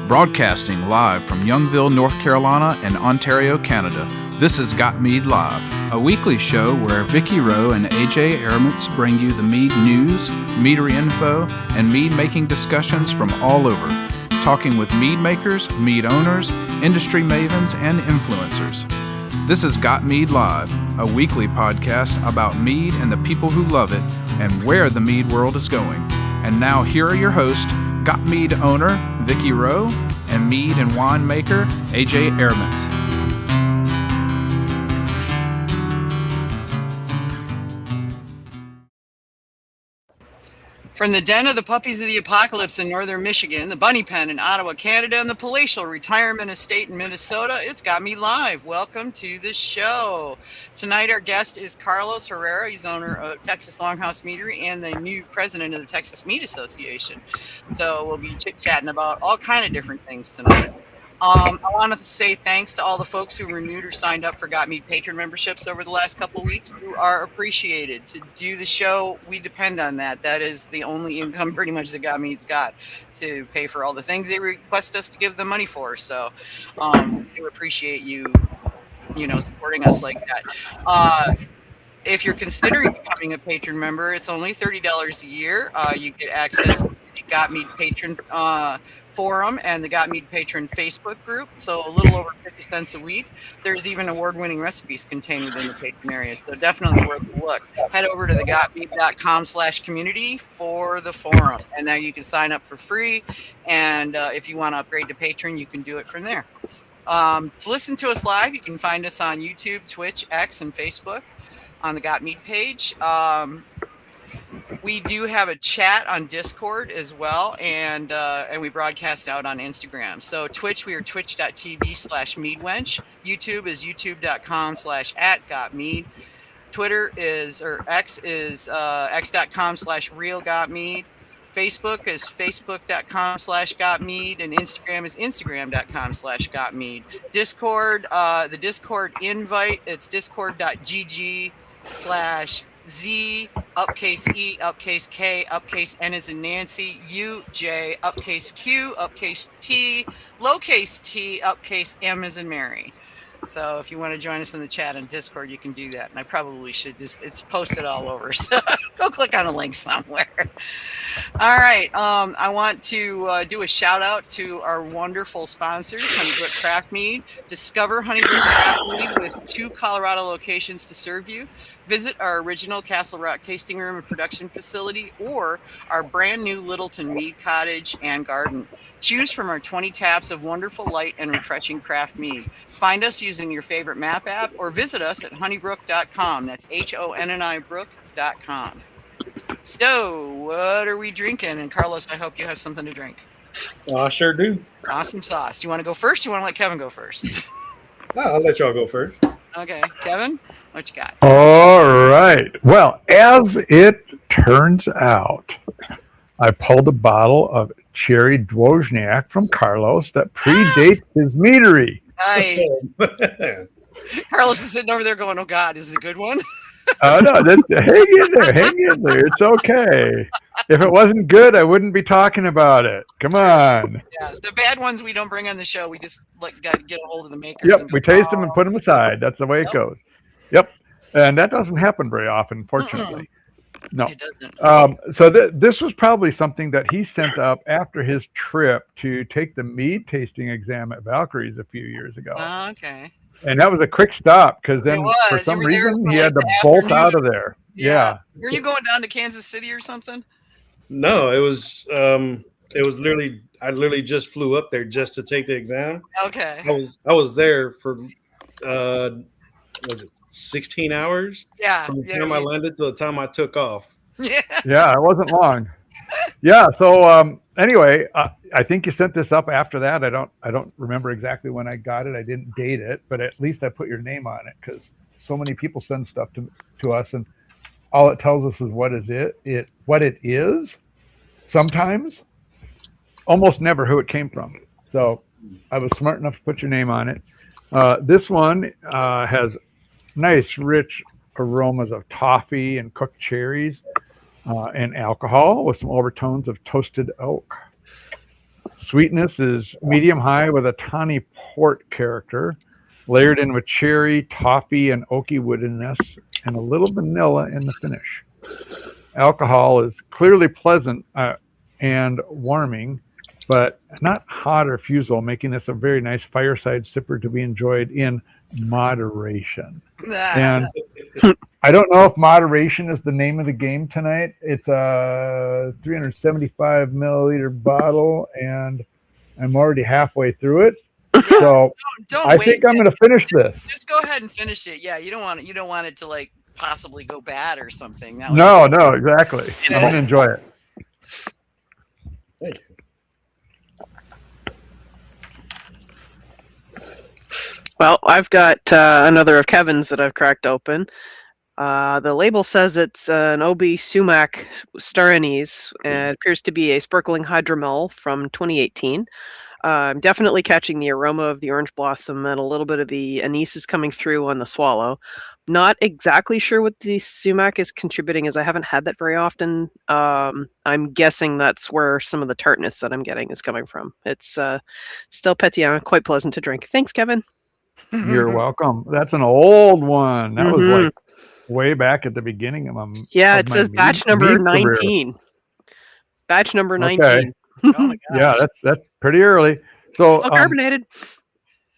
Broadcasting live from Youngville, North Carolina and Ontario, Canada, this is Got Mead Live, a weekly show where Vicky Rowe and AJ Airments bring you the mead news, meadery info, and mead-making discussions from all over, talking with mead makers, mead owners, industry mavens, and influencers. This is Got Mead Live, a weekly podcast about mead and the people who love it and where the mead world is going. And now here are your hosts, Got Mead owner Vicky Rowe and mead and wine maker AJ Airments. From the den of the puppies of the apocalypse in northern Michigan, the bunny pen in Ottawa, Canada, and the palatial retirement estate in Minnesota, it's Got Me Live. Welcome to the show. Tonight our guest is Carlos Herrera. He's owner of Texas Longhouse Meadery and the new president of the Texas Mead Association. So we'll be chit-chatting about all kind of different things tonight. I want to say thanks to all the folks who renewed or signed up for Got Mead patron memberships over the last couple of weeks. You are appreciated. To do the show, we depend on that. That is the only income pretty much that Got Mead's got to pay for all the things they request us to give them money for. So we appreciate you supporting us like that. If you're considering becoming a patron member, it's only $30 a year. You get access to the Got Mead patron forum and the Got Mead patron Facebook group. So a little over 50 cents a week. There's even award-winning recipes contained within the patron area. So definitely worth a look. Head over to thegotmead.com/community for the forum. And there you can sign up for free. And if you want to upgrade to patron, you can do it from there. To listen to us live, you can find us on YouTube, Twitch, X, and Facebook on the Got Mead page. We do have a chat on Discord as well, and we broadcast out on Instagram. So Twitch, we are twitch.tv/meadwench. YouTube is youtube.com/@gotmead. Twitter or X is x.com/realgotmead. Facebook is facebook.com/gotmead, and Instagram is instagram.com/gotmead. Discord, the Discord invite, it's discord.gg/Z, uppercase E, uppercase K, uppercase N as in Nancy, U, J, uppercase Q, uppercase T, lowercase T, uppercase M as in Mary. So if you want to join us in the chat on Discord, you can do that. And I probably should it's posted all over. So go click on a link somewhere. All right. I want to do a shout out to our wonderful sponsors, Honeybrook Craft Mead. Discover Honeybrook Craft Mead with 2 Colorado locations to serve you. Visit our original Castle Rock tasting room and production facility or our brand new Littleton Mead Cottage and Garden. Choose from our 20 taps of wonderful, light, and refreshing craft mead. Find us using your favorite map app or visit us at honeybrook.com. That's HONNI brook.com. So, what are we drinking? And Carlos, I hope you have something to drink. I sure do. Awesome sauce. You want to go first? Or you want to let Kevin go first? No, I'll let y'all go first. Okay. Kevin, what you got? All right. Well, as it turns out, I pulled a bottle of cherry Dwozniak from Carlos that predates his meadery. Nice. Carlos is sitting over there going, oh, God, is it a good one? Oh, no, hang in there. It's okay. If it wasn't good, I wouldn't be talking about it. Come on. Yeah, the bad ones we don't bring on the show. We just got to get a hold of the makers. Yep, we taste them and put them aside. That's the way it goes. Yep, and that doesn't happen very often, fortunately. No. It doesn't. So this was probably something that he sent up after his trip to take the mead tasting exam at Valkyrie's a few years ago. Okay. And that was a quick stop because then for some reason he had to bolt out of there. Yeah. Were you going down to Kansas City or something? No, it was literally I literally just flew up there just to take the exam. Okay. I was there for was it 16 hours? Yeah. From the time I landed to the time I took off. Yeah. Yeah, it wasn't long. Yeah. So anyway, I think you sent this up after that. I don't remember exactly when I got it. I didn't date it, but at least I put your name on it because so many people send stuff to us, and all it tells us is what it is. Sometimes, almost never who it came from. So I was smart enough to put your name on it. This one has nice, rich aromas of toffee and cooked cherries and alcohol with some overtones of toasted oak. Sweetness is medium high with a tawny port character, layered in with cherry, toffee, and oaky woodiness, and a little vanilla in the finish. Alcohol is clearly pleasant and warming, but not hot or fusel, making this a very nice fireside sipper to be enjoyed in moderation. And I don't know if moderation is the name of the game tonight. It's a 375 milliliter bottle, and I'm already halfway through it. So I think I'm going to finish this. Just go ahead and finish it. Yeah, you don't want it to like possibly go bad or something. No, exactly. I'm going to enjoy it. Thank you. Well, I've got another of Kevin's that I've cracked open. The label says it's an OB Sumac Star Anise, and it appears to be a sparkling hydromel from 2018. I'm definitely catching the aroma of the orange blossom, and a little bit of the anise is coming through on the swallow. Not exactly sure what the sumac is contributing, as I haven't had that very often. I'm guessing that's where some of the tartness that I'm getting is coming from. It's still pétillant, quite pleasant to drink. Thanks, Kevin. You're welcome. That's an old one. That was like way back at the beginning of my it says batch number 19. Batch number 19. Okay. Oh my gosh. Yeah, that's pretty early. So Still carbonated.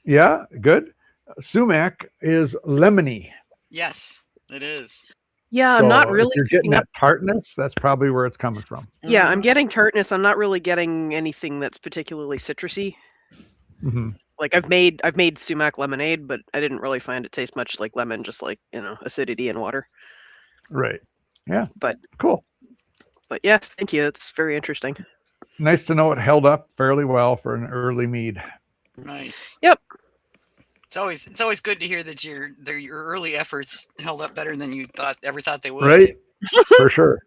Yeah, good. Sumac is lemony. Yes, it is. Yeah, I'm not really. If you're getting that tartness, that's probably where it's coming from. Yeah, I'm getting tartness. I'm not really getting anything that's particularly citrusy. Mm-hmm. Like I've made sumac lemonade, but I didn't really find it taste much like lemon, just like, acidity and water. Right. Yeah. But cool. But yes, thank you. It's very interesting. Nice to know it held up fairly well for an early mead. Nice. Yep. It's always good to hear that your early efforts held up better than you ever thought they would. Right. For sure.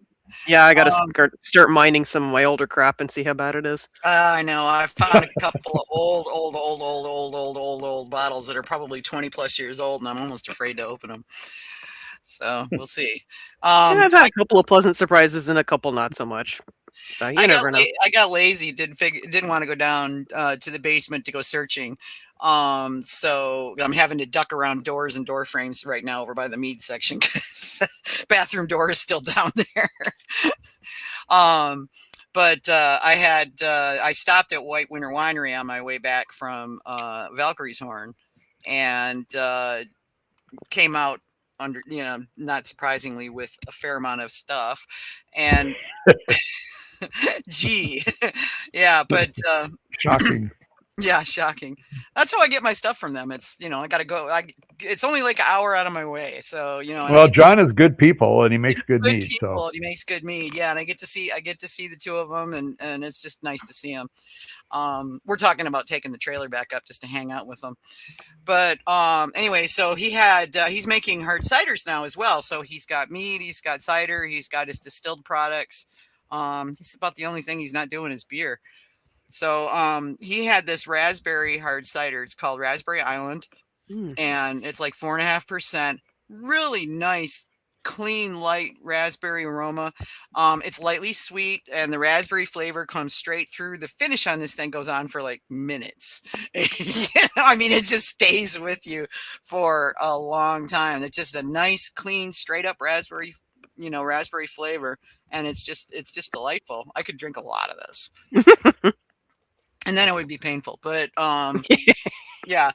Yeah, I got to start mining some of my older crap and see how bad it is. I know. I found a couple of old bottles that are probably 20 plus years old, and I'm almost afraid to open them. So we'll see. I've had a couple of pleasant surprises and a couple not so much. So you never know. I got lazy. Didn't want to go down to the basement to go searching. So I'm having to duck around doors and door frames right now over by the mead section because bathroom door is still down there. But I stopped at White Winter Winery on my way back from Valkyrie's Horn, and came out under, not surprisingly, with a fair amount of stuff, and gee, yeah, but shocking. Yeah, shocking. That's how I get my stuff from them. It's, I got to go. It's only like an hour out of my way. So, Well, John is good people and he makes good mead. So he makes good mead. Yeah. And I get to see the two of them, and it's just nice to see them. We're talking about taking the trailer back up just to hang out with them. But anyway, so he's making hard ciders now as well. So he's got mead, he's got cider, he's got his distilled products. He's about the only thing he's not doing is beer. So he had this raspberry hard cider. It's called Raspberry Island, and it's like 4.5%. Really nice, clean, light raspberry aroma. It's lightly sweet, and the raspberry flavor comes straight through. The finish on this thing goes on for like minutes. I mean, it just stays with you for a long time. It's just a nice, clean, straight up raspberry, raspberry flavor, and it's just delightful. I could drink a lot of this. And then it would be painful. But yeah,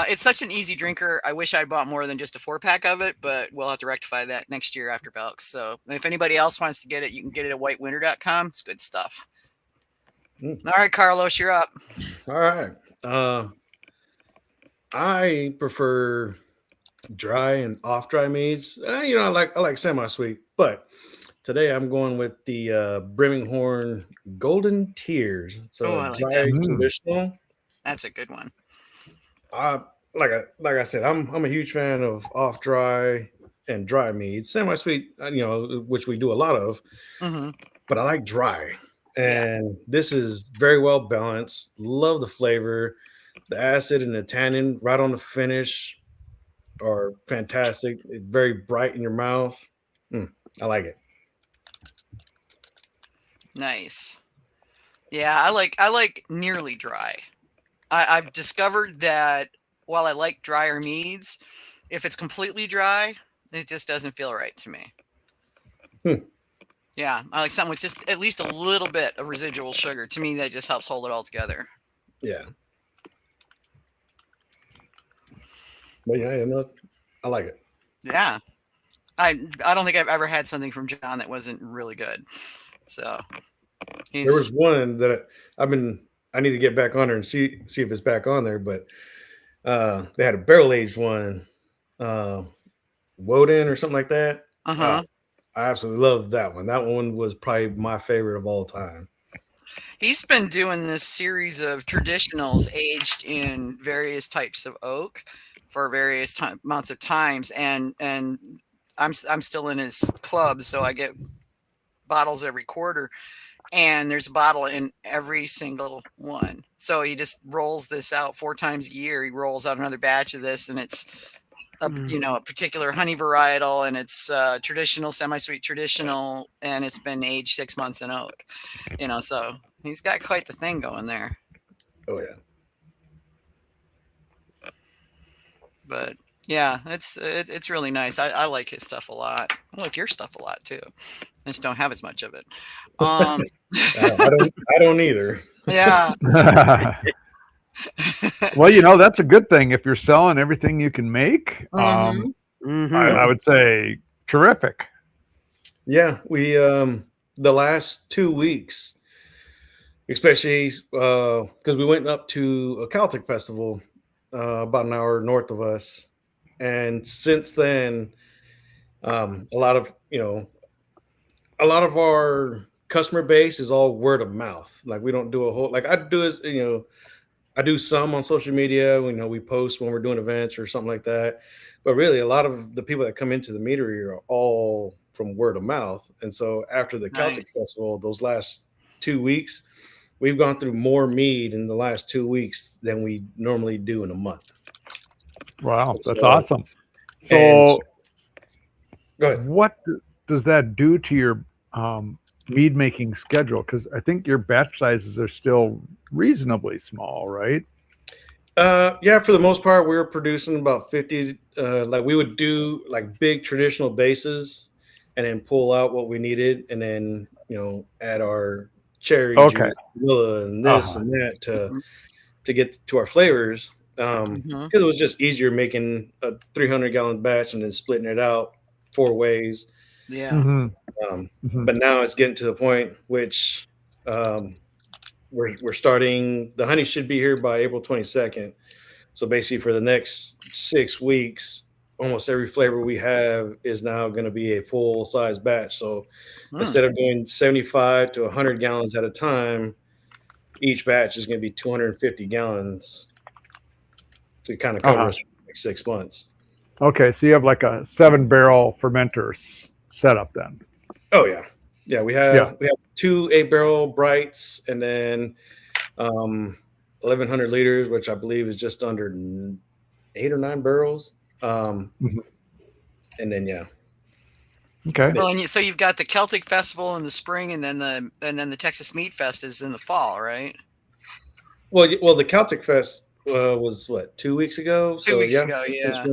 it's such an easy drinker. I wish I bought more than just a 4-pack of it, but we'll have to rectify that next year after Valks. So if anybody else wants to get it, you can get it at whitewinter.com. It's good stuff. All right, Carlos, you're up. All right. I prefer dry and off dry meads. I like semi-sweet, but today I'm going with the Brimminghorn Golden Tears. So I like dry that. traditional. That's a good one. Like I said, I'm a huge fan of off dry and dry meads. Semi-sweet, which we do a lot of, but I like dry. And this is very well balanced. Love the flavor. The acid and the tannin right on the finish are fantastic. It's very bright in your mouth. I like it. Nice. Yeah, I like nearly dry. I've discovered that while I like drier meads, if it's completely dry, it just doesn't feel right to me. Yeah, I like something with just at least a little bit of residual sugar. To me, that just helps hold it all together. Yeah. But yeah, I like it. Yeah, I don't think I've ever had something from John that wasn't really good. So There was he's one that I need to get back on there and see if it's back on there, but they had a barrel aged one, Woden or something like that. uh-huh. I absolutely love that one. That one was probably my favorite of all time. He's been doing this series of traditionals aged in various types of oak for various amounts of times, and I'm still in his club, so I get bottles every quarter, and there's a bottle in every single one. So he just rolls this out 4 times a year. He rolls out another batch of this, and it's a particular honey varietal, and it's traditional, semi-sweet traditional, and it's been aged 6 months in oak. So he's got quite the thing going there. Oh yeah. But yeah, it's really nice. I like his stuff a lot. I like your stuff a lot too. I just don't have as much of it. I don't either. Yeah. Well, that's a good thing if you're selling everything you can make. I would say terrific. Yeah, we the last 2 weeks, especially because we went up to a Celtic festival about an hour north of us, and since then, a lot of our customer base is all word of mouth. Like we don't do a whole like I do some on social media. We post when we're doing events or something like that. But really, a lot of the people that come into the meadery are all from word of mouth. And so after the Celtic Festival, those last 2 weeks, we've gone through more mead in the last 2 weeks than we normally do in a month. Wow, that's awesome. So go ahead. What does that do to your mead making schedule? Because I think your batch sizes are still reasonably small, right? Yeah, for the most part, we were producing about 50. Like we would do like big traditional bases, and then pull out what we needed, and then add our cherry juice, vanilla, and this and that to get to our flavors. Because it was just easier making a 300-gallon batch and then splitting it out 4 ways. Yeah. But now it's getting to the point which we're starting. The honey should be here by April 22nd. So basically, for the next 6 weeks, almost every flavor we have is now going to be a full size batch. So instead of doing 75 to 100 gallons at a time, each batch is going to be 250 gallons to kind of cover us for like 6 months. Okay, so you have like a 7-barrel fermenter setup then. Oh yeah. We have 2 8-barrel brights, and then 1,100 liters, which I believe is just under 8 or 9 barrels. And then Okay. Well, and so you've got the Celtic Festival in the spring, and then the Texas Mead Fest is in the fall, right? Well, the Celtic Fest was what, 2 weeks ago? 2 weeks ago, yeah.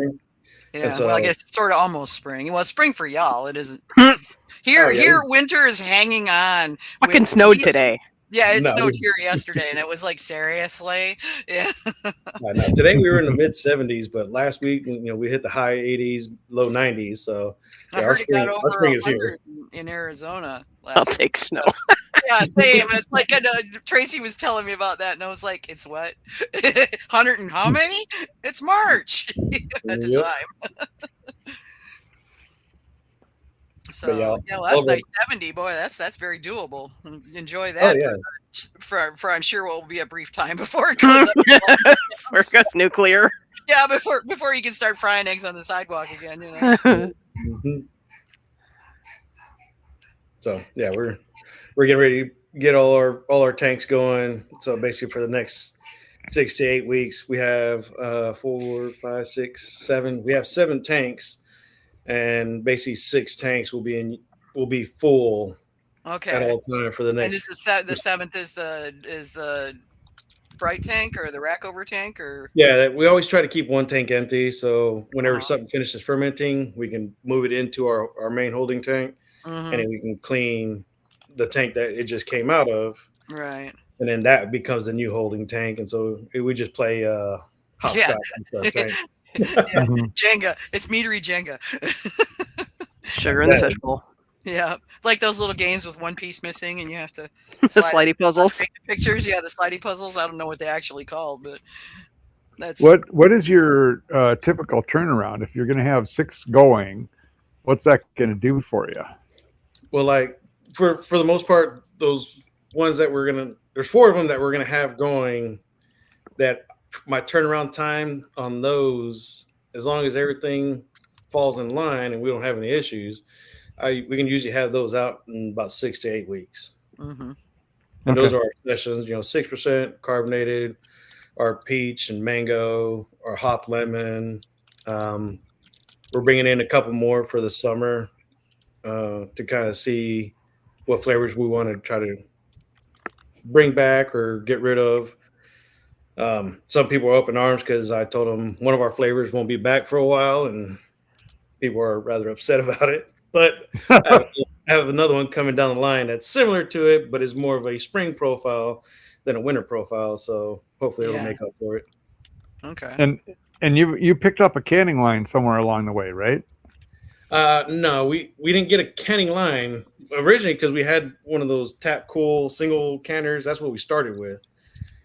Yeah, well, I guess it's sort of almost spring. Well, it's spring for y'all. It isn't. Here, winter is hanging on. Fucking snowed today. Yeah, it snowed here yesterday, and it was like, seriously? Yeah. No, today we were in the mid 70s, but last week, we hit the high 80s, low 90s. So I heard it got over 100 in Arizona. I'll take snow. Yeah, same. It's like Tracy was telling me about that, and I was like, "It's what? 100 and how many? It's March at the time." So well, that's nice. 70, boy. That's very doable. Enjoy that. For I'm sure what will be a brief time before it goes up. Or it goes nuclear. Yeah, before you can start frying eggs on the sidewalk again. So yeah, we're getting ready to get all our tanks going. So basically, for the next 6 to 8 weeks, we have 4, 5, 6, 7. We have 7 tanks, and basically 6 tanks will be full Okay. at all time for the And next. is the seventh is the bright tank or the rackover tank or? Yeah, we always try to keep one tank empty. So whenever Uh-huh. something finishes fermenting, we can move it into our main holding tank, and Mm-hmm. then we can clean the tank that it just came out of, Right. and then that becomes the new holding tank. And so we just play Yeah. hopscotch with our tank. Yeah. Mhm. Jenga. It's meadery Jenga. Sugar in the fishbowl. Yeah. Like those little games with one piece missing and you have to The slide slidey puzzles. make the pictures. Yeah, the slidey puzzles. I don't know what they actually called, but that's What is your typical turnaround if you're going to have 6 going? What's that going to do for you? Well, like for the most part, those ones that there's 4 of them that we're gonna have going. That my turnaround time on those, as long as everything falls in line and we don't have any issues, we can usually have those out in about 6 to 8 weeks. mm-hmm. And those Okay. are our sessions, 6% carbonated, our peach and mango, our hop lemon. We're bringing in a couple more for the summer to kind of see what flavors we want to try to bring back or get rid of. Some people are open arms because I told them one of our flavors won't be back for a while, and people are rather upset about it. But I have another one coming down the line that's similar to it, but is more of a spring profile than a winter profile. So hopefully it'll Yeah. make up for it. Okay. And you picked up a canning line somewhere along the way, right? No, we didn't get a canning line originally because we had one of those tap cool single canners. That's what we started with.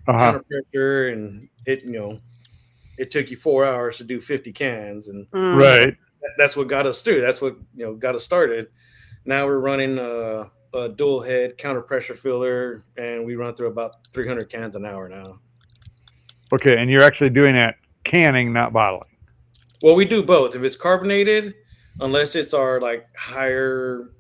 Uh-huh. Counter pressure, and it took you 4 hours to do 50 cans, and Mm. Right. that's what got us through. That's what got us started. Now we're running a dual head counter pressure filler, and we run through about 300 cans an hour now. Okay, and you're actually doing that canning, not bottling. Well, we do both. If it's carbonated, unless it's our like higher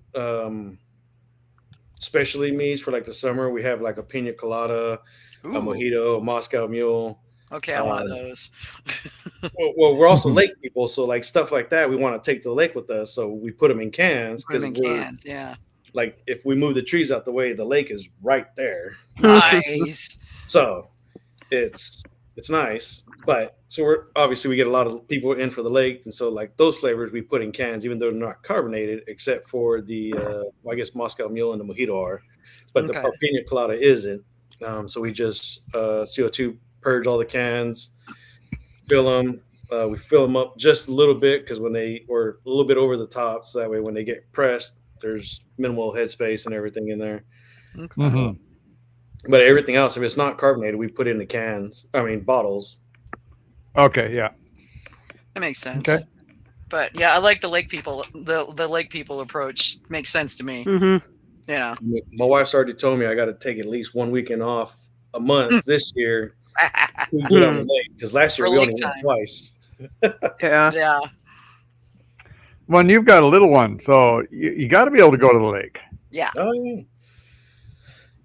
specialty meads for like the summer, we have like a pina colada, a Ooh. mojito, a Moscow Mule. Okay, I want those. Well, we're also lake people, so like stuff like that, we want to take to the lake with us. So we put them in cans Put because 'em in we're cans. Yeah. like, if we move the trees out the way, the lake is right there. Nice. So it's nice. But so we get a lot of people in for the lake, and so like those flavors we put in cans, even though they're not carbonated, except for the I guess Moscow Mule and the mojito are, but Okay. our pina colada isn't. So we just CO2 purge all the cans, fill them. We fill them up just a little bit because when they were a little bit over the top, so that way when they get pressed, there's minimal headspace and everything in there. Okay. Mhm. But everything else, if it's not carbonated, we put in the cans. I mean bottles. Okay, yeah. That makes sense. Okay. But yeah, I like the lake people. The lake people approach makes sense to me. Hmm. Yeah. My wife's already told me I got to take at least 1 weekend off a month this year to get on the lake, because last year For we only lake went time. twice. Yeah. Yeah. Well, and you've got a little one, so you got to be able to go to the lake. Yeah. Oh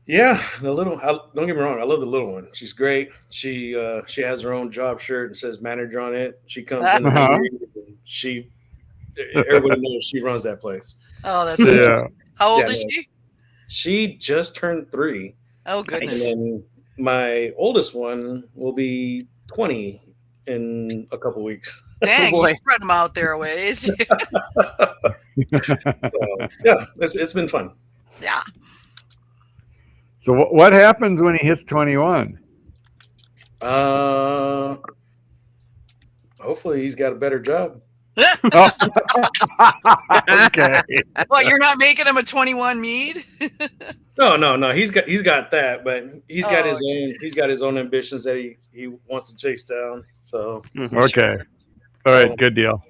yeah, the little. Don't get me wrong, I love the little one. She's great. She has her own job shirt and says manager on it. She comes in. Uh-huh. And everybody knows she runs that place. Oh, that's interesting. Yeah. How old Yeah, is no. she? She just turned 3. Oh And goodness. then my oldest one will be 20 in a couple weeks. Dang, boy. you spread them out there a ways. So, yeah, it's been fun. Yeah. So what happens when he hits 21? Hopefully he's got a better job. Oh. Okay. What, you're not making him a 21 mead? No. He's got that, but he's got his own ambitions that he wants to chase down. So Okay. All right. Good deal.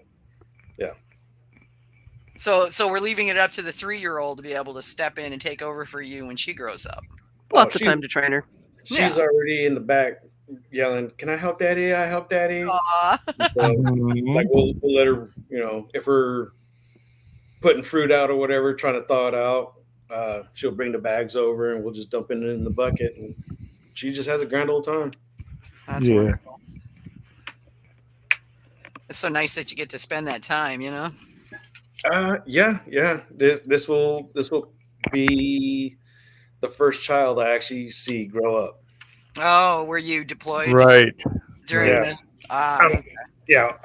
So we're leaving it up to the 3-year-old to be able to step in and take over for you when she grows up. Lots of time to train her. she's already in the back yelling, "Can I help Daddy? I help Daddy." Aw. So, like we'll let her, if we're putting fruit out or whatever, trying to thaw it out, she'll bring the bags over and we'll just dump it in the bucket, and she just has a grand old time. That's Yeah. wonderful. It's so nice that you get to spend that time, Yeah. This will be the first child I actually see grow up. Oh, were you deployed Right. during Yeah. the? Ah, okay. Yeah,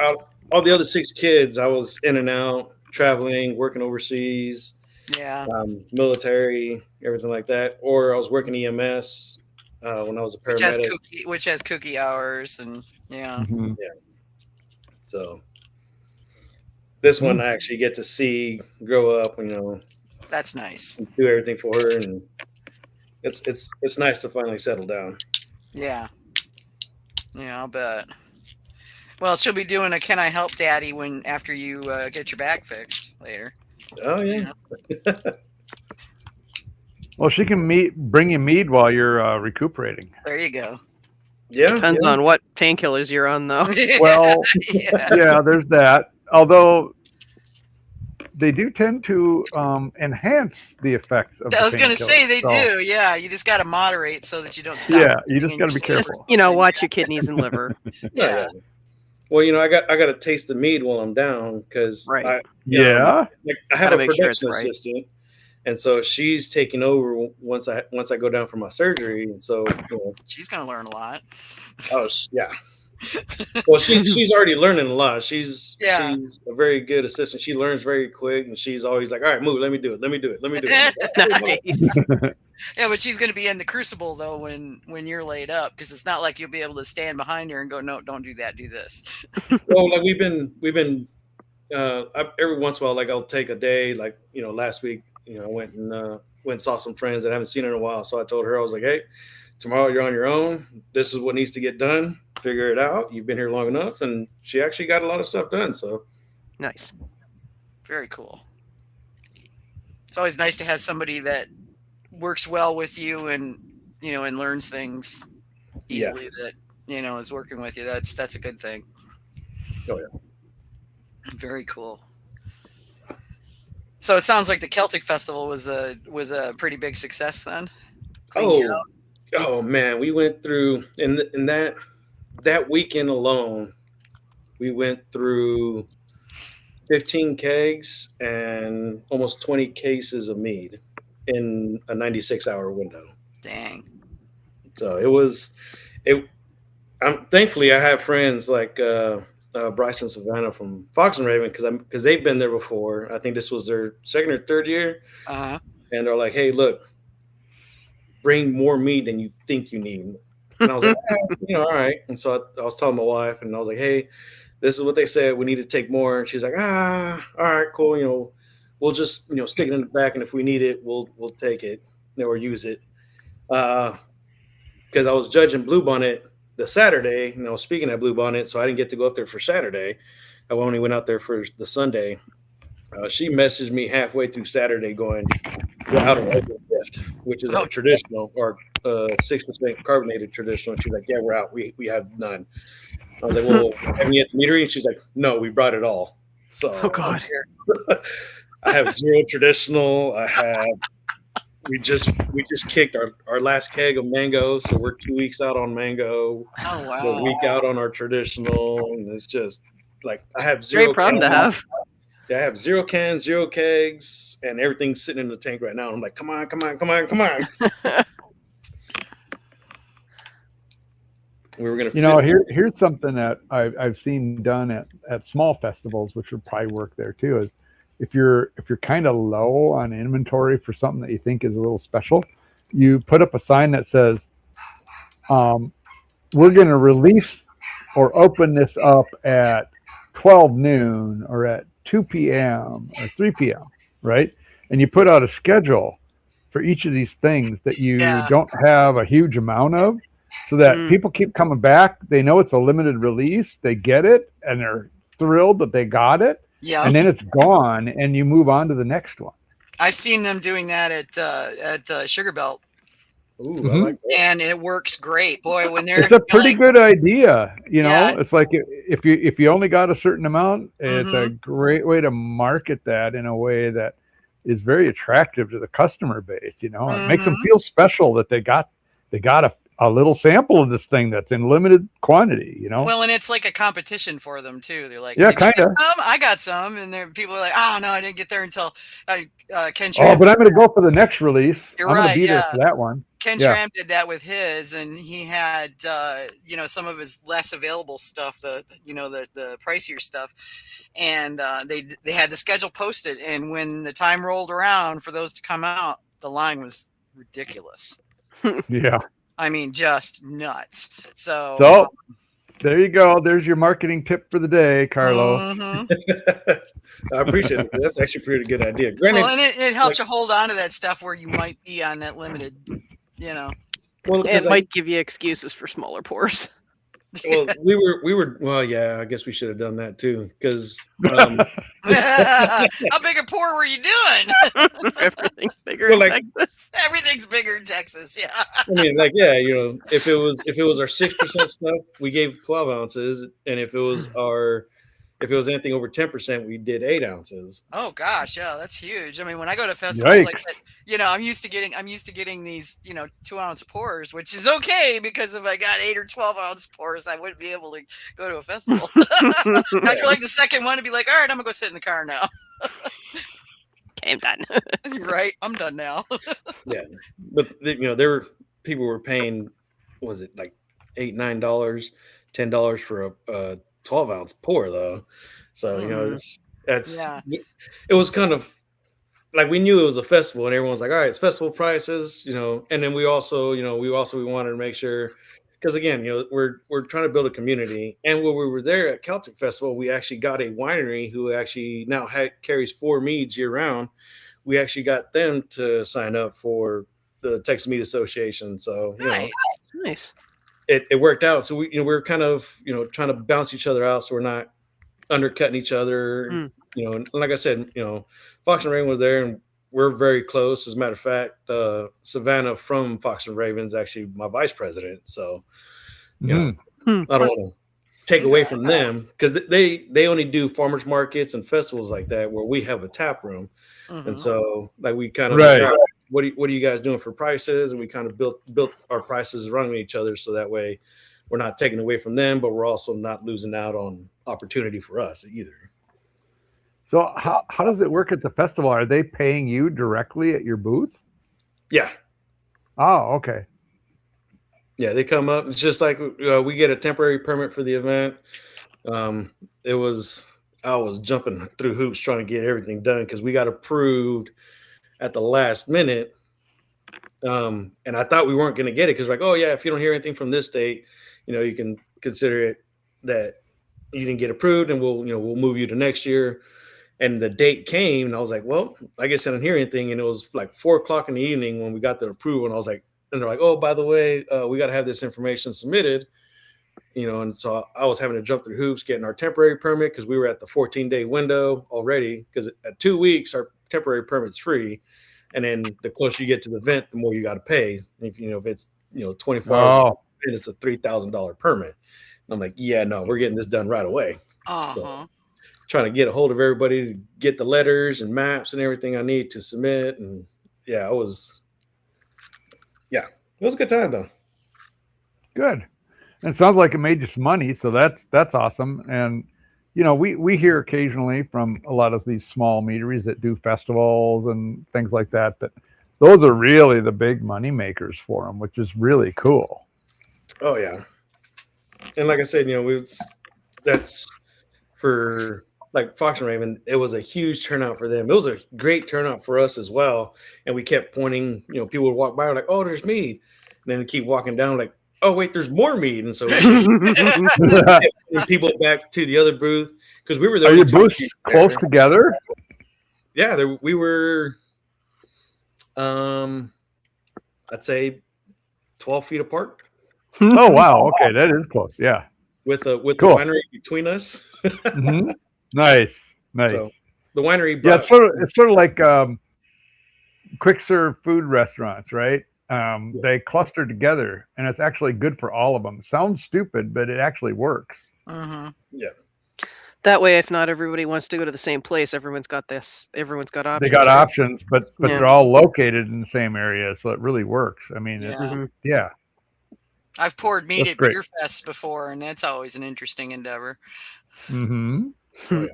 all the other 6 kids, I was in and out, traveling, working overseas, Yeah. military, everything like that. Or I was working EMS when I was a paramedic. Which has cookie hours and yeah. Mhm. So this one I actually get to see grow up, That's nice. do everything for her, and it's nice to finally settle down. Yeah. Yeah, I'll bet. Well, she'll be doing a "Can I help, Daddy?" after you get your back fixed later. Oh yeah. Well, she can bring you mead while you're recuperating. There you go. Yeah. Depends on what painkillers you're on, though. Well, Yeah. yeah, there's that. Although they do tend to enhance the effects of. I was going to say they painkillers, do. Yeah, you just got to moderate so that you don't stop. Yeah, you just in got to your be sleep or careful. You know, watch your kidneys and liver. Yeah. Well, I got to taste the mead while I'm down because Right. I Yeah. had Gotta a make sure it's production right. assistant, and so she's taking over once I go down for my surgery, and so She's going to learn a lot. yeah. Well, she's already learning a lot. She's Yeah. a very good assistant. She learns very quick, and she's always like, "All right, move. Let me do it. Let me do it. Let me do it." Nice. Yeah, but she's going to be in the crucible though when you're laid up, because it's not like you'll be able to stand behind her and go, "No, don't do that. Do this." Well, like we've been every once in a while, like I'll take a day, like last week, I went and saw some friends that I haven't seen in a while. So I told her, I was like, "Hey, tomorrow you're on your own. This is what needs to get done. Figure it out. You've been here long enough." And she actually got a lot of stuff done. So Nice. Very cool. It's always nice to have somebody that works well with you and and learns things easily that is working with you. That's a good thing. Oh yeah. Very cool. So it sounds like the Celtic Festival was a pretty big success then. Cleaning it out. Oh man, we went through in that weekend alone, we went through 15 kegs and almost 20 cases of mead in a 96-hour window. Dang. So thankfully I have friends like Bryce and Savannah from Fox and Raven because they've been there before. I think this was their second or third year. Uh-huh. And they're like, "Hey, look, bring more meat than you think you need." And I was like, all right. And so I was telling my wife, and I was like, "Hey, this is what they said. We need to take more." And she's like, all right, cool. We'll just, stick it in the back. And if we need it, we'll take it or use it. Because I was judging Bluebonnet the Saturday, speaking at Bluebonnet. So I didn't get to go up there for Saturday. I only went out there for the Sunday. She messaged me halfway through Saturday going, "We're out of open lift," which is our traditional or 6% carbonated traditional. And she's like, "Yeah, we're out. We have none." I was like, "Well, haven't you at the meadery?" And she's like, "No, we brought it all." So Oh God. I have 0 traditional. We just kicked our last keg of mango, so we're 2 weeks out on mango. Oh wow. We're a week out on our traditional, and it's just like I have 0 Great problem to cans. have. Yeah, I have 0 cans, 0 kegs, and everything's sitting in the tank right now. I'm like, come on. We were gonna. Here's something that I've seen done at small festivals, which would probably work there too. Is if you're kind of low on inventory for something that you think is a little special, you put up a sign that says, "We're going to release or open this up at 12 noon or at 2 p.m. or 3 p.m." Right? And you put out a schedule for each of these things that you don't have a huge amount of, so that people keep coming back. They know it's a limited release. They get it, and they're thrilled that they got it. Yeah. And then it's gone, and you move on to the next one. I've seen them doing that at Sugar Belt. Ooh, I like that. And it works great, boy. When they're It's a pretty good idea, Yeah. It's like if you only got a certain amount, it's a great way to market that in a way that is very attractive to the customer base. It makes them feel special that they got a little sample of this thing that's in limited quantity, you know? Well, and it's like a competition for them too. They're like, Yeah, "Did you get kinda. some? I got some," and then people are like, "Oh no, I didn't get there until Ken Oh, Tram." but I'm going to go for the next release. You're I'm going to right, be there yeah. for that one. Ken Yeah. Tram did that with his, and he had some of his less available stuff, the pricier stuff, and they had the schedule posted, and when the time rolled around for those to come out, the line was ridiculous. Yeah. I mean, just nuts. So there you go. There's your marketing tip for the day, Carlo. Mhm. I appreciate it. That's actually a pretty good idea. Granted, Well, and it helps you hold on to that stuff where you might be on that limited, well, It because might give you excuses for smaller pours. well, we were. Well, yeah, I guess we should have done that too. Because How big a pour were you doing? Everything's bigger Well, in like- Texas. Everything's bigger in Texas. Yeah. I mean, like, yeah, if it was our 6% stuff, we gave 12 ounces, and if it was anything over 10%, we did 8 ounces. Oh gosh, yeah, that's huge. I mean, when I go to festivals like Yikes. that, I'm used to getting these, 2-ounce pours, which is okay because if I got 8 or 12-ounce pours, I wouldn't be able to go to a festival. I'd like the second one to be like, all right, I'm gonna go sit in the car now. Okay, I'm done. Right, I'm done now. Yeah, but there were people were paying, was it like $8, $9, $10 for a 12-ounce pour though. So Yeah. it was kind of like we knew it was a festival, and everyone's like, all right, it's festival prices, and then we also we wanted to make sure, because again, we're trying to build a community, and when we were there at Celtic Festival, we actually got a winery who actually now carries 4 meads year round. We actually got them to sign up for the Texas Mead Association, so Nice. it worked out. So we're kind of trying to bounce each other out, so we're not undercutting each other. And like I said, Fox and Raven was there, and we're very close. As a matter of fact, Savannah from Fox and Raven is actually my vice president. So I don't want to take away from them, because they only do farmers markets and festivals like that where we have a tap room. Mhm. And so like we kind of Right. like, what are you guys doing for prices? And we kind of built our prices around each other, so that way we're not taking away from them, but we're also not losing out on opportunity for us either. So how does it work at the festival? Are they paying you directly at your booth? Yeah. Oh, okay. Yeah, they come up. It's just like we get a temporary permit for the event. I was jumping through hoops trying to get everything done because we got approved at the last minute. And I thought we weren't going to get it because like, oh yeah, if you don't hear anything from this date, you can consider it that you didn't get approved, and we'll move you to next year. And the date came, and I was like, well, I guess I didn't hear anything. And it was like 4:00 in the evening when we got the approval. And I was like, and they're like, oh, by the way, we got to have this information submitted. And so I was having to jump through hoops getting our temporary permit because we were at the 14-day window already. Because at 2 weeks, our temporary permit's free. And then the closer you get to the event, the more you got to pay. If it's 24 hours, it's a $3,000 permit. And I'm like, yeah, no, we're getting this done right away. So, trying to get a hold of everybody to get the letters and maps and everything I need to submit. And it was a good time though. Good. And it sounds like it made you some money, so that's awesome. And we hear occasionally from a lot of these small meaderies that do festivals and things like that those are really the big money makers for them, which is really cool. Oh yeah. And like I said, that's for like Fox and Raven, it was a huge turnout for them. It was a great turnout for us as well. And we kept pointing, people would walk by like, oh, there's mead. And then keep walking down like, oh, wait, there's more mead. And so people back to the other booth because we were there. Are your booths close together? Yeah, we were, I'd say 12 feet apart. Oh, wow. Okay, that is close. Yeah. With Cool. the winery between us. Mm-hmm. Nice. So the winery. Yeah, it's sort of like quick serve food restaurants, right? They cluster together, and it's actually good for all of them. Sounds stupid, but it actually works. Mm-hmm. Yeah. That way, if not everybody wants to go to the same place, everyone's got options. They got options, but they're all located in the same area, so it really works. I mean, Yeah. yeah. I've poured mead That's at great. beer fests before, and that's always an interesting endeavor. Mm-hmm. Oh,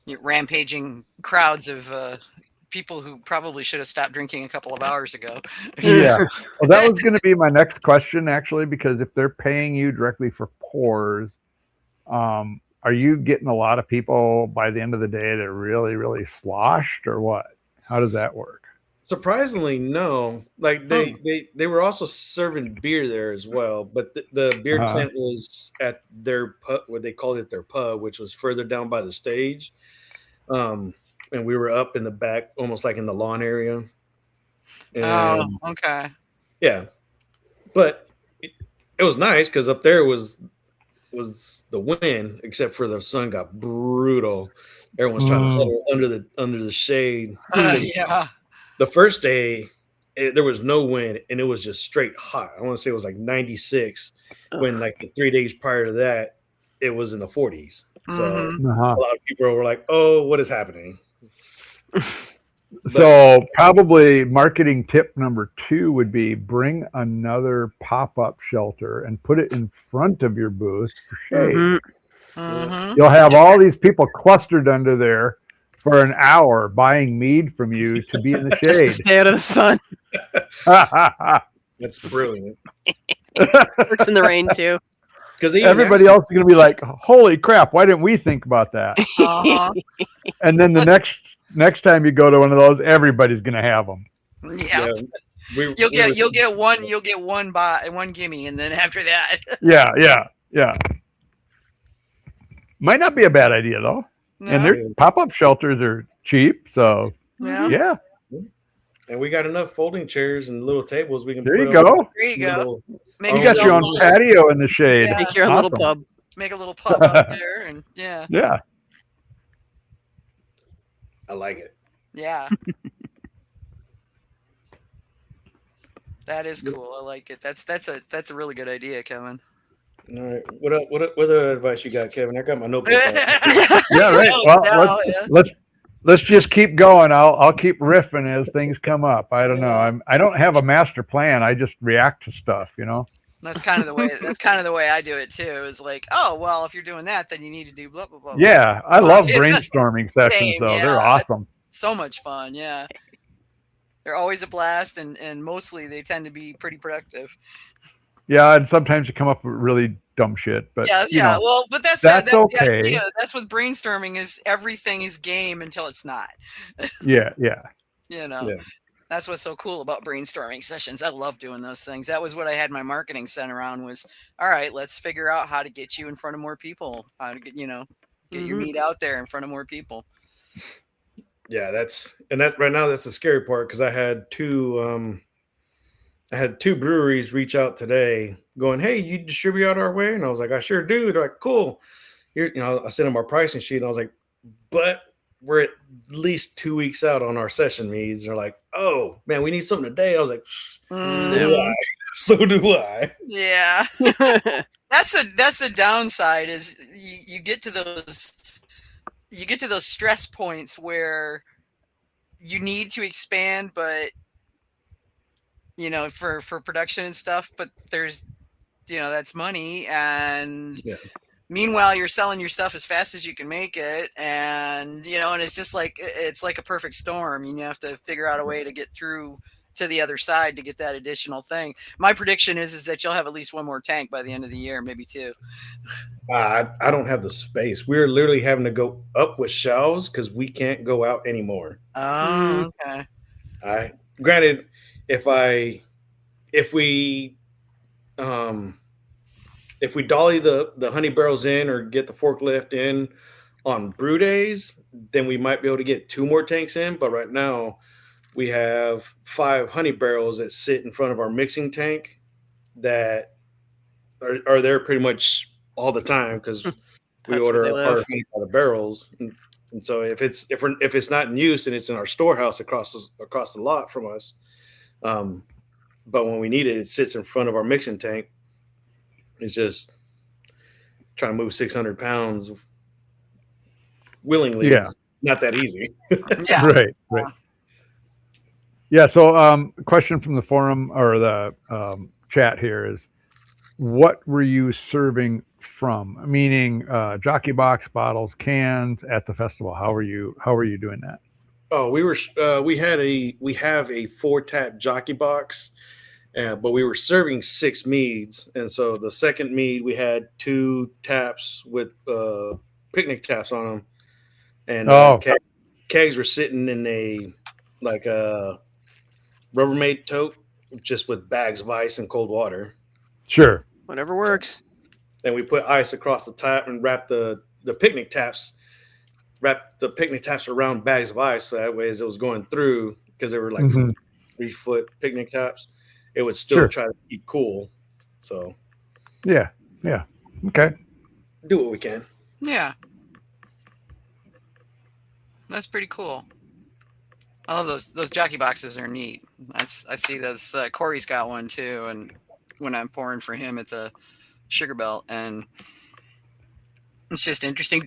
yeah. Rampaging crowds of people who probably should have stopped drinking a couple of hours ago. Yeah. Well, that was going to be my next question, actually, because if they're paying you directly for pours, are you getting a lot of people by the end of the day that are really, really sloshed, or what? How does that work? Surprisingly, no. Like they were also serving beer there as well, but the beer Uh-huh. tent was at their pub, what they called it their pub, which was further down by the stage. Um, and we were up in the back, almost like in the lawn area. Oh, And okay. yeah, but it was nice because up there was the wind, except for the sun got brutal. Everyone's trying to huddle under the shade. 'Cause Yeah. the first day there was no wind and it was just straight hot. I want to say it was like 96 when like the 3 days prior to that it was in the 40s. So Mhm. Uh-huh. a lot of people were like, "Oh, what is happening?" So probably marketing tip number 2 would be bring another pop-up shelter and put it in front of your booth for shade. Mm-hmm. Mhm. You'll have all these people clustered under there for an hour buying mead from you to be in the Just to shade. stay out of the sun. That's brilliant. Works in the rain too. Because Everybody else is going to be like, "Holy crap! Why didn't we think about that?" Uh-huh. And then the next time you go to one of those, everybody's going to have them. Yeah. we You'll were- get one gimme, and then after that. Yeah. Might not be a bad idea though. And No? their pop-up shelters are cheap, so Yeah. yeah. and we got enough folding chairs and little tables we can There put you up go. There you go. little- Make You got your own yourself patio in the shade. Yeah. Make your own little Awesome. pub. make a little pub up there, and yeah. Yeah. I like it. Yeah. That is cool. I like it. That's a really good idea, Kevin. All right. What other advice you got, Kevin? I got my notebook out. Yeah, right. Well, No, yeah. let's just keep going. I'll keep riffing as things come up. I don't know. I don't have a master plan. I just react to stuff, you know. That's kind of the way I do it too. Is like, oh well, if you're doing that, then you need to do blah blah blah. Yeah, I love brainstorming sessions Same, though. They're yeah. awesome. So much fun. Yeah. They're always a blast, and mostly they tend to be pretty productive. Yeah, and sometimes you come up with really dumb shit, but Yeah, you yeah. know, Well, but that's that's the okay. idea. That's what brainstorming is. Everything is game until it's not. yeah. You know. Yeah. That's what's so cool about brainstorming sessions. I love doing those things. That was what I had my marketing center on was, all right, let's figure out how to get you in front of more people, how to get your meat out there in front of more people. Yeah, that's right now that's the scary part because I had two breweries reach out today going, "Hey, you distribute out our way?" And I was like, "I sure do." They're like, "Cool." I sent them our pricing sheet and I was like, "But we're at least 2 weeks out on our session meads." They're like, "Oh man, we need something today." I was like, "So do I." Yeah. That's the downside is you get to those stress points where you need to expand, but for production and stuff, but there's that's money, and meanwhile you're selling your stuff as fast as you can make it, and and it's just like it's like a perfect storm. You have to figure out a way to get through to the other side to get that additional thing. My prediction is that you'll have at least one more tank by the end of the year, maybe two. I don't have the space. We're literally having to go up with shelves because we can't go out anymore. Oh, okay. Granted, if we dolly the honey barrels in or get the forklift in on brew days, then we might be able to get 2 more tanks in. But right now, we have 5 honey barrels that sit in front of our mixing tank that are there pretty much all the time because we order our honey by the barrels. And so if it's not in use and it's in our storehouse across the lot from us, but when we need it, it sits in front of our mixing tank. It's just trying to move 600 pounds willingly. Yeah. Not that easy. Yeah. Right. Yeah. So, question from the forum or the chat here is, what were you serving from? Meaning, jockey box, bottles, cans at the festival. How were you doing that? Oh, we have a 4-tap jockey box, but we were serving 6 meads, and so the second mead we had 2 taps with picnic taps on them, and Oh, kegs were sitting in a like a Rubbermaid tote, just with bags of ice and cold water. sure. Whatever works. And we put ice across the top and wrapped the picnic taps around bags of ice, so that way as it was going through, because they were like Mhm. 3-foot picnic taps, it would still Sure. try to keep cool. So Yeah. Yeah. Okay. do what we can. Yeah. That's pretty cool. I love those jockey boxes are neat. I see those. Corey's got one too, and when I'm pouring for him at the Sugar Belt, and it's just interesting.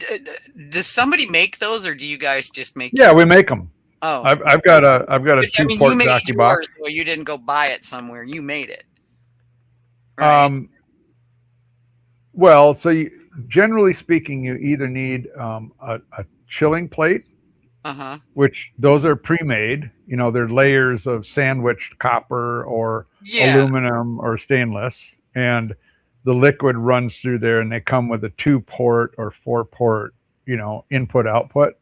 Does somebody make those, or do you guys just make? Yeah, we make them. Oh, I've got a I mean, 2-quart you made jockey yours, box. so you didn't go buy it somewhere. You made it. Right? Well, so generally speaking, you either need a chilling plate, which those are pre-made. You know, they're layers of sandwiched copper or aluminum or stainless, and the liquid runs through there, and they come with a 2-port or 4-port, input output.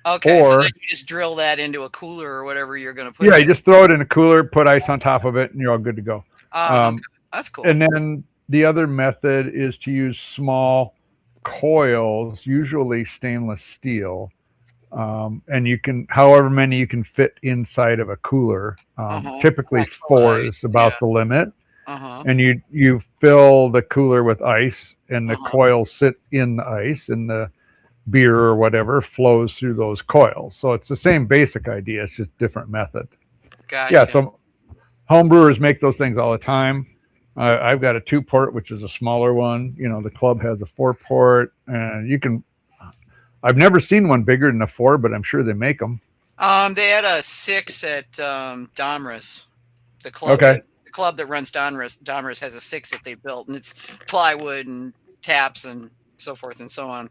Okay, so Or then you just drill that into a cooler or whatever you're going to put. yeah, you just throw it in a cooler, put ice on top of it, and you're all good to go. Okay. That's cool. And then the other method is to use small coils, usually stainless steel, and you can, however many you can fit inside of a cooler. Typically, Like 4 is about the limit. And you fill the cooler with ice, and the coils sit in the ice, and the beer or whatever flows through those coils. So it's the same basic idea. It's just different method. Gotcha. Yeah. So home brewers make those things all the time. I've got a 2-port, which is a smaller one. The club has a 4-port, and I've never seen one bigger than a 4, but I'm sure they make them. They had a 6 at Domrus. The club. Okay. The club that runs Domrus has a 6 that they built, and it's plywood and taps and so forth and so on.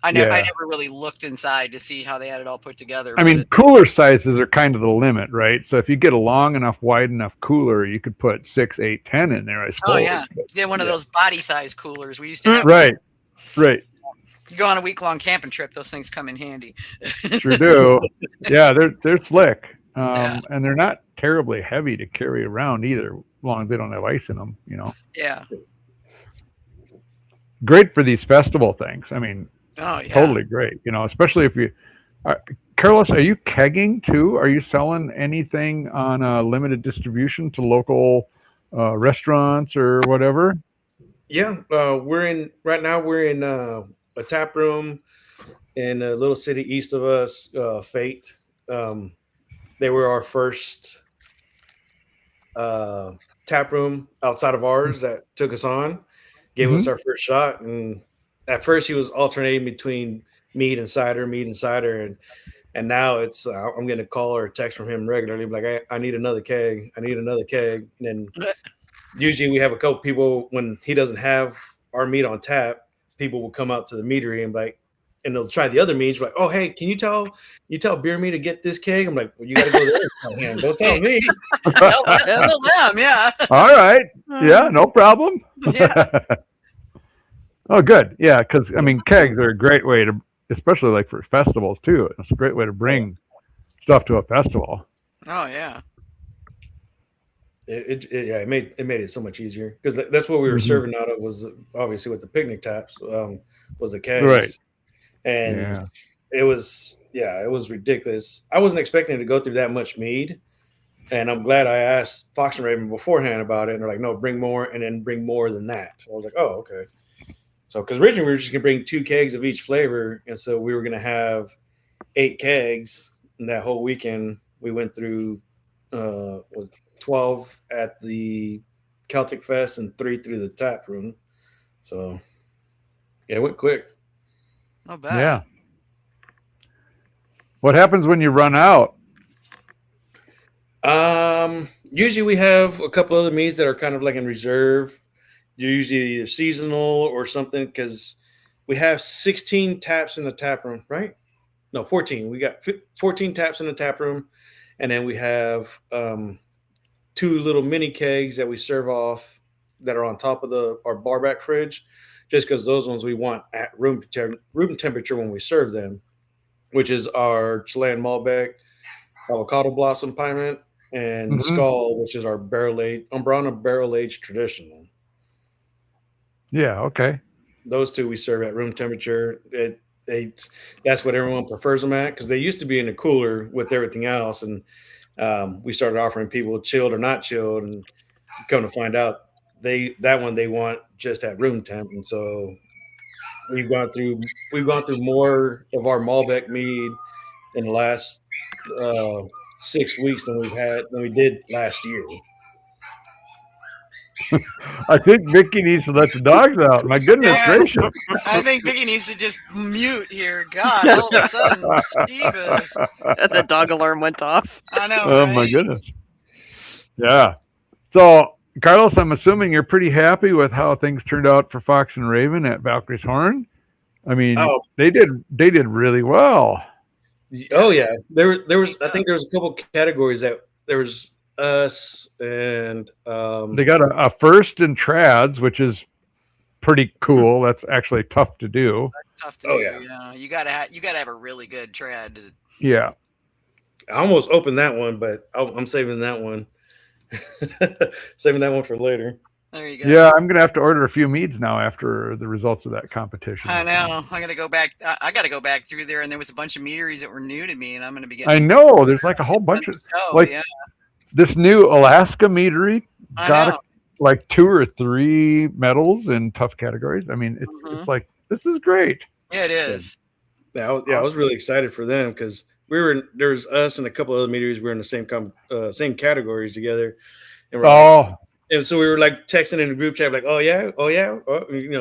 I never really looked inside to see how they had it all put together. I mean, cooler sizes are kind of the limit, right? So if you get a long enough, wide enough cooler, you could put 6, 8, 10 in there, I suppose. Oh yeah, they're one of those body size coolers we used to have. Right. You go on a week-long camping trip, those things come in handy. Sure do. Yeah, they're slick, and they're not terribly heavy to carry around either, as long as they don't have ice in them. Yeah. Great for these festival things. I mean, totally great. Especially if you, Carlos, are you kegging too? Are you selling anything on a limited distribution to local restaurants or whatever? Yeah, we're in a tap room in a little city east of us, Fate. They were our first tap room outside of ours that took us on, gave us our first shot. And at first he was alternating between mead and cider, and now it's I'm getting a call or a text from him regularly, like I need another keg, And then usually we have a couple people when he doesn't have our mead on tap, people will come out to the meadery and they'll try the other meads, like, oh hey, can you tell Beer Me to get this keg? I'm like, well, you got to go there and tell him. Don't tell me. Tell them, yeah. All right, yeah, no problem. Yeah. Oh, good, yeah, because I mean, kegs are a great way to, especially like for festivals too. It's a great way to bring stuff to a festival. Oh yeah. It made it so much easier because that's what we were serving out of, was obviously with the picnic taps, was the kegs, right? And it was ridiculous. I wasn't expecting to go through that much mead, and I'm glad I asked Fox and Raven beforehand about it, and they're like, no, bring more, and then bring more than that. I was like, oh, okay. So because originally we were just gonna bring 2 kegs of each flavor, and so we were gonna have 8 kegs, and that whole weekend we went through was 12 at the Celtic Fest and 3 through the tap room. So yeah, it went quick. Not bad. Yeah. What happens when you run out? Usually we have a couple other meads that are kind of like in reserve. You're usually either seasonal or something because we have 16 taps in the tap room, right? No, 14. We got 14 taps in the tap room, and then we have two little mini kegs that we serve off that are on top of our bar back fridge, just because those ones we want at room temperature when we serve them, which is our Chilean Malbec, avocado blossom piment, and Mhm. Skull, which is our Umbrana barrel aged traditional. Yeah. Okay. Those two we serve at room temperature. That's what everyone prefers them at because they used to be in the cooler with everything else, and we started offering people chilled or not chilled, and come to find out that one they want just at room temp, and so we've gone through more of our Malbec mead in the last uh, 6 weeks than we did last year. I think Vicky needs to let the dogs out. My goodness Yeah. gracious. I think Vicky needs to just mute here. God, all of a sudden, Jeebus. The dog alarm went off. I know, Oh right? my goodness. Yeah. So, Carlos, I'm assuming you're pretty happy with how things turned out for Fox and Raven at Valkyrie's Horn. I mean, Oh, they did really well. oh yeah. There was I think there was a couple categories that there was us and They got a first in trads, which is pretty cool. That's actually tough to do. That's tough to Oh, do. yeah. Yeah, you gotta have a really good trad. Yeah. I almost opened that one, but I'm saving that one. Saving that one for later. There you go. Yeah, I'm gonna have to order a few meads now after the results of that competition. I know. I'm gonna go back. I gotta go back through there, and there was a bunch of meaderies that were new to me, and I'm gonna be getting. I know there's like a whole bunch of like yeah, this new Alaska Meadery I got know. like 2 or 3 medals in tough categories. I mean, it's like this is great. Yeah, it is. Yeah, I was really excited for them because there's us and a couple other meteors. We were in the same categories together, and Oh, and so we were like texting in the group chat, like, oh yeah,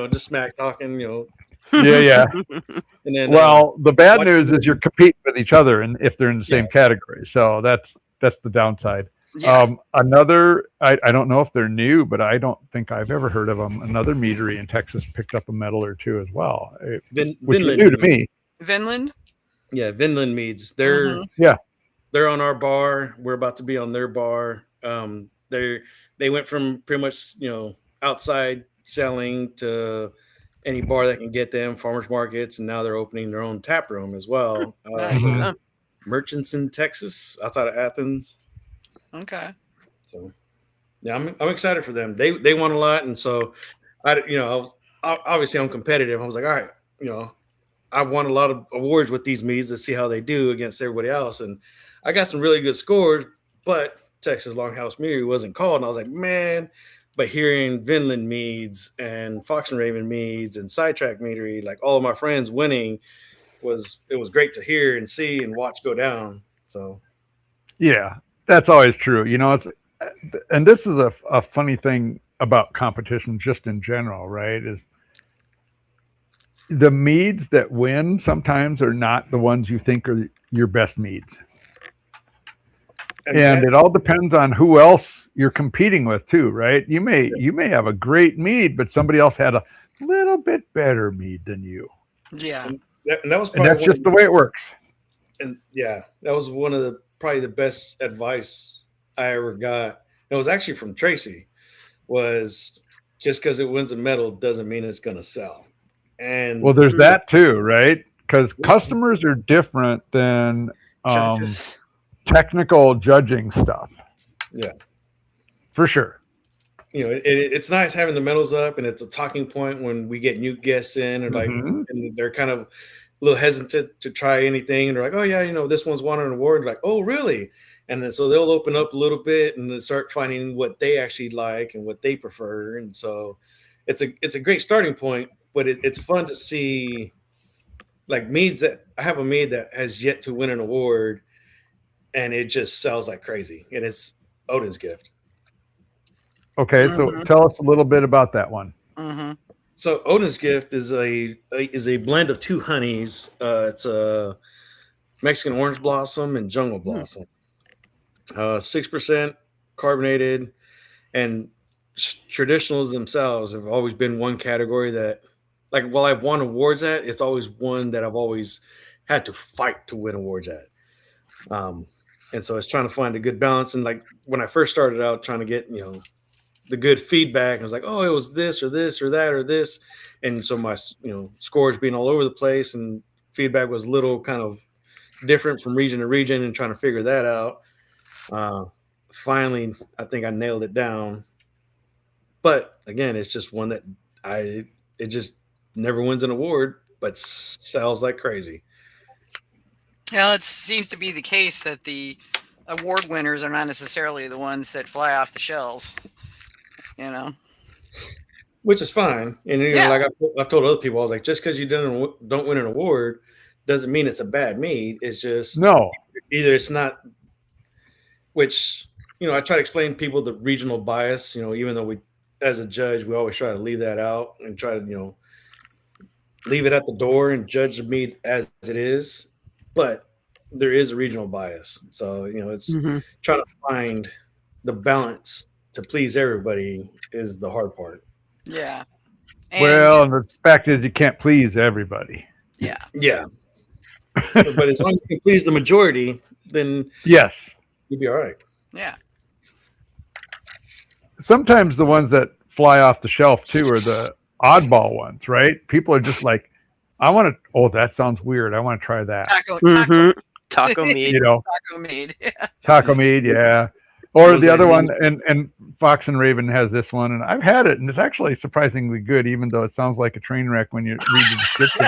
just smack talking, yeah. and then Well, the bad like- news is you're competing with each other, and if they're in the same category, so that's the downside. Yeah. Another, I don't know if they're new, but I don't think I've ever heard of them. Another meadery in Texas picked up a medal or two as well, which is Vinland new to Meads. me. Vinland. Yeah, Vinland Meads. Mhm. They're on our bar. We're about to be on their bar. They went from pretty much outside selling to any bar that can get them, farmers markets, and now they're opening their own tap room as well. Nice. Merchants in Texas, outside of Athens. Okay. So yeah, I'm excited for them. They won a lot, and so I was obviously I'm competitive. I was like, all right, I've won a lot of awards with these meads to see how they do against everybody else, and I got some really good scores, but Texas Longhouse Meadery wasn't called, and I was like, man. But hearing Vinland Meads and Fox and Raven Meads and Sidetrack Meadery, like all of my friends winning, it was great to hear and see and watch go down. So Yeah, that's always true. And this is a funny thing about competition just in general, right? Is the meads that win sometimes are not the ones you think are your best meads. And it all depends on who else you're competing with too, right? You may have a great mead, but somebody else had a little bit better mead than you. Yeah. and that was And probably that's just the way it works. and yeah, that was one of probably the best advice I ever got. It was actually from Tracy. Was just because it wins a medal doesn't mean it's going to sell. And Well, there's that too, right? Because customers are different than Judges. technical judging stuff. Yeah. For sure. It's nice having the medals up, and it's a talking point when we get new guests in, and and they're kind of a little hesitant to try anything, and they're like, "Oh yeah, this one's won an award." Like, "Oh really?" And then so they'll open up a little bit and then start finding what they actually like and what they prefer, and so it's a great starting point. But it's fun to see, like meads that I have a mead that has yet to win an award, and it just sells like crazy, and it's Odin's Gift. Okay, so tell us a little bit about that one. Mm-hmm. So Odin's Gift is a blend of two honeys. It's a Mexican orange blossom and jungle blossom. 6% carbonated, and traditionals themselves have always been one category that, like, while I've won awards at, it's always one that I've always had to fight to win awards at. Um, and so it's trying to find a good balance. And like when I first started out trying to get, the good feedback, I was like, oh, it was this or this or that or this. And so my, scores being all over the place and feedback was little kind of different from region to region and trying to figure that out. Finally, I think I nailed it down. But again, it's just one that it just never wins an award, but sells like crazy. Well, it seems to be the case that the award winners are not necessarily the ones that fly off the shelves. Which is fine. And Yeah. like I've told other people, I was like, just because you don't win an award doesn't mean it's a bad mead. It's just No. either it's not. Which I try to explain to people the regional bias. Even though we, as a judge, we always try to leave that out and try to leave it at the door and judge the mead as it is. But there is a regional bias, so it's trying to find the balance to please everybody is the hard part. Yeah. And the fact is, you can't please everybody. Yeah. Yeah. But as long as you can please the majority, then yes, you'll be all right. Yeah. Sometimes the ones that fly off the shelf too are the oddball ones, right? People are just like, I want to. Oh, that sounds weird. I want to try that. Taco mead. Taco mead. Taco mead, yeah. Or the other one, and Fox and Raven has this one, and I've had it, and it's actually surprisingly good, even though it sounds like a train wreck when you read the description.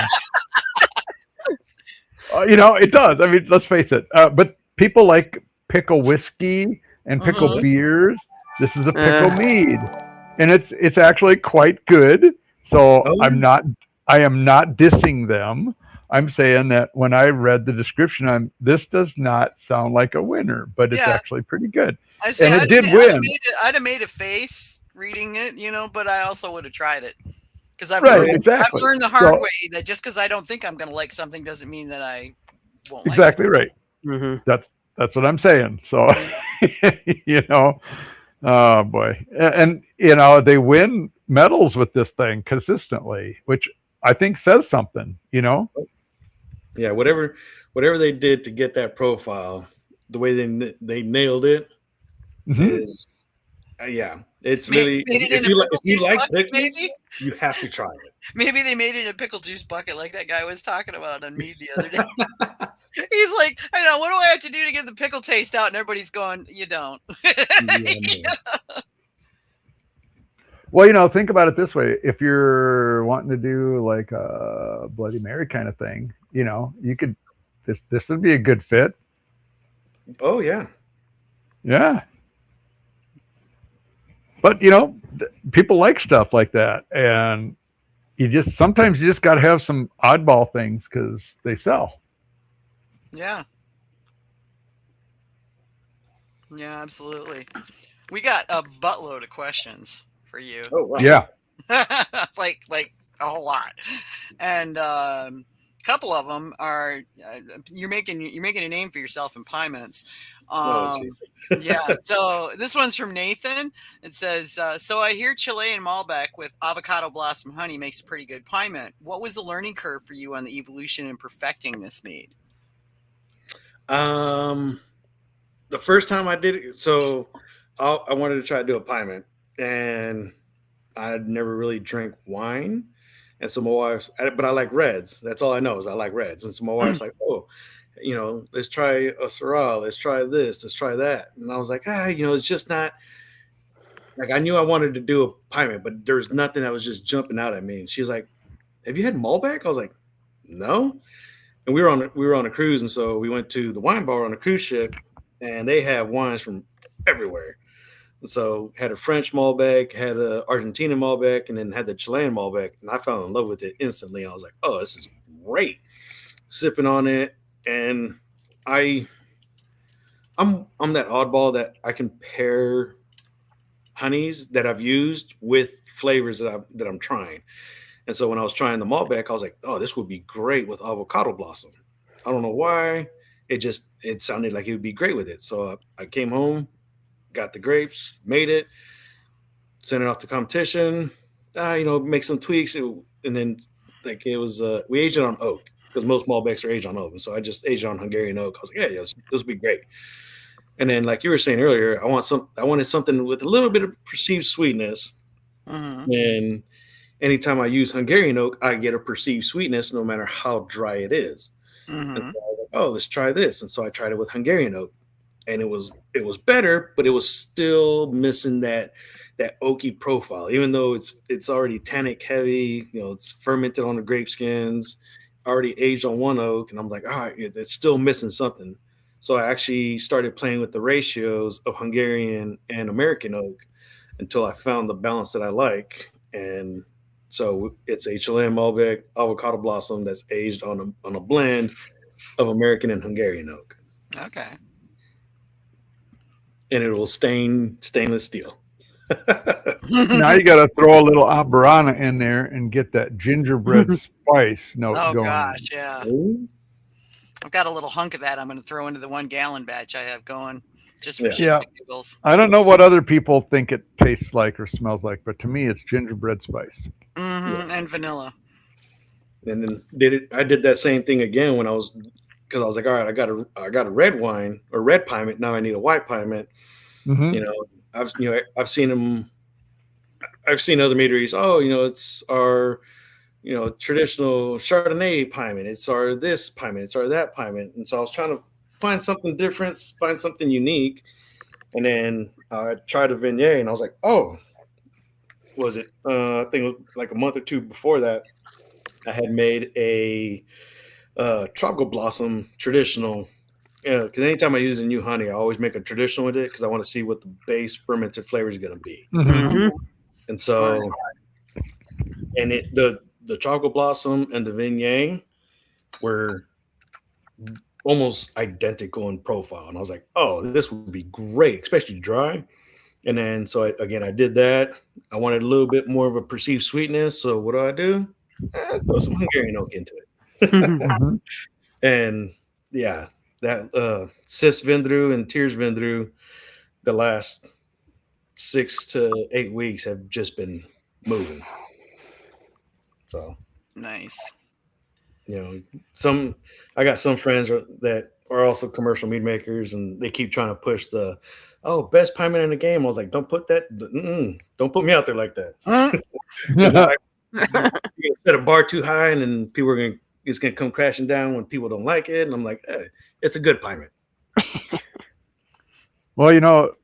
It does. I mean, let's face it. But people like pickle whiskey and pickle beers. This is a pickle mead, and it's actually quite good. So I am not dissing them. I'm saying that when I read the description, this does not sound like a winner, but it's actually pretty good. And it did win. I'd have made a face reading it, but I also would have tried it. Because I've learned the hard way that just because I don't think I'm going to like something doesn't mean that I won't like it. Exactly right. Mm-hmm. That's what I'm saying. So, oh boy. And, they win medals with this thing consistently, which I think says something, Yeah, whatever they did to get that profile, the way they nailed it is, it's really. If you like pickles, you have to try it. Maybe they made it in a pickle juice bucket, like that guy was talking about on Mead the other day. He's like, I know, what do I have to do to get the pickle taste out? And everybody's going, you don't. Well, think about it this way. If you're wanting to do like a Bloody Mary kind of thing, you could, this would be a good fit. Oh, yeah. Yeah. But, people like stuff like that. And sometimes you just got to have some oddball things because they sell. Yeah. Yeah, absolutely. We got a buttload of questions for you. Oh, wow. Yeah. like a whole lot. And a couple of them are you're making a name for yourself in pie mints. Yeah. So this one's from Nathan. It says, so I hear Chilean Malbec with avocado blossom honey makes a pretty good pie mint. What was the learning curve for you on the evolution and perfecting this mead? The first time I did it, so I wanted to try to do a pie mint, and I had never really drank wine. And so my wife's, but I like reds. That's all I know is I like reds. And so my wife's like, oh, let's try a Syrah. Let's try this. Let's try that. And I was like, it's just not, like, I knew I wanted to do a pie mint, but there's nothing that was just jumping out at me. And she was like, have you had Malbec? I was like, no. And we were on a cruise. And so we went to the wine bar on a cruise ship, and they have wines from everywhere. So had a French Malbec, had a Argentina Malbec, and then had the Chilean Malbec, and I fell in love with it instantly. I was like, "Oh, this is great!" Sipping on it, and I'm that oddball that I can pair honeys that I've used with flavors that I'm trying. And so when I was trying the Malbec, I was like, "Oh, this would be great with avocado blossom." I don't know why, it sounded like it would be great with it. So I came home, got the grapes, made it, sent it off to competition, make some tweaks, and then like it was we aged it on oak because most Malbecs are aged on oak, and so I just aged it on Hungarian oak. I was like, yeah, this will be great. And then, like you were saying earlier, I wanted something with a little bit of perceived sweetness. Mm-hmm. And anytime I use Hungarian oak, I get a perceived sweetness, no matter how dry it is. And so I Mm-hmm. was like, oh, let's try this. And so I tried it with Hungarian oak, and it was better, but it was still missing that oaky profile. Even though it's already tannic heavy, it's fermented on the grape skins, already aged on one oak, and I'm like, all right, it's still missing something. So I actually started playing with the ratios of Hungarian and American oak until I found the balance that I like. And so it's HLM Malbec avocado blossom that's aged on a blend of American and Hungarian oak, Okay. and it will stain stainless steel. Now you got to throw a little Aberana in there and get that gingerbread spice note Oh going. gosh, yeah. Ooh. I've got a little hunk of that I'm going to throw into the 1 gallon batch I have going, just for Yeah. shits Yeah. and giggles. I don't know what other people think it tastes like or smells like, but to me, it's gingerbread spice. Mm-hmm. And vanilla. And then I did that same thing again because I was like, all right, I got a red wine or red piment. Now I need a white piment. Mm-hmm. I've seen them. I've seen other meaderies. Oh, it's our traditional Chardonnay piment. It's our this piment. It's our that piment. And so I was trying to find something different, find something unique. And then I tried a Viognier, and I was like, oh, was it? I think it was like a month or two before that. I had made a tropical blossom traditional. Yeah, because anytime I use a new honey, I always make a traditional with it because I want to see what the base fermented flavor is going to be. Mm-hmm. And so, and the tropical blossom and the Viognier were almost identical in profile, and I was like, oh, this would be great, especially dry. And then so I did that. I wanted a little bit more of a perceived sweetness, so what do? Throw some Hungarian oak into it. Mm-hmm. And yeah, that Sis Vindru and Tears Vindru, the last 6 to 8 weeks have just been moving. So Nice. I got some friends that are also commercial mead makers, and they keep trying to push the best piment in the game. I was like, don't put me out there like that. You're gonna set a bar too high, and then it's gonna come crashing down when people don't like it. And I'm like, it's a good piment. Well,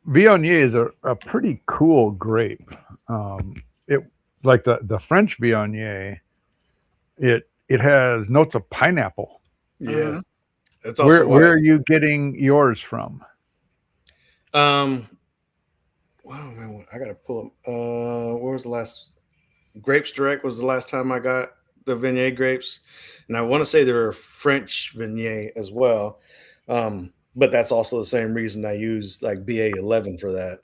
Viognier is a pretty cool grape. It like the French Viognier, it has notes of pineapple. Yeah, that's also Where are you getting yours from? Wow, man, I gotta pull up. Where was the last? Grapes Direct was the last time I got the Viognier grapes, and I want to say they're a French Viognier as well. But that's also the same reason I use like BA11 for that.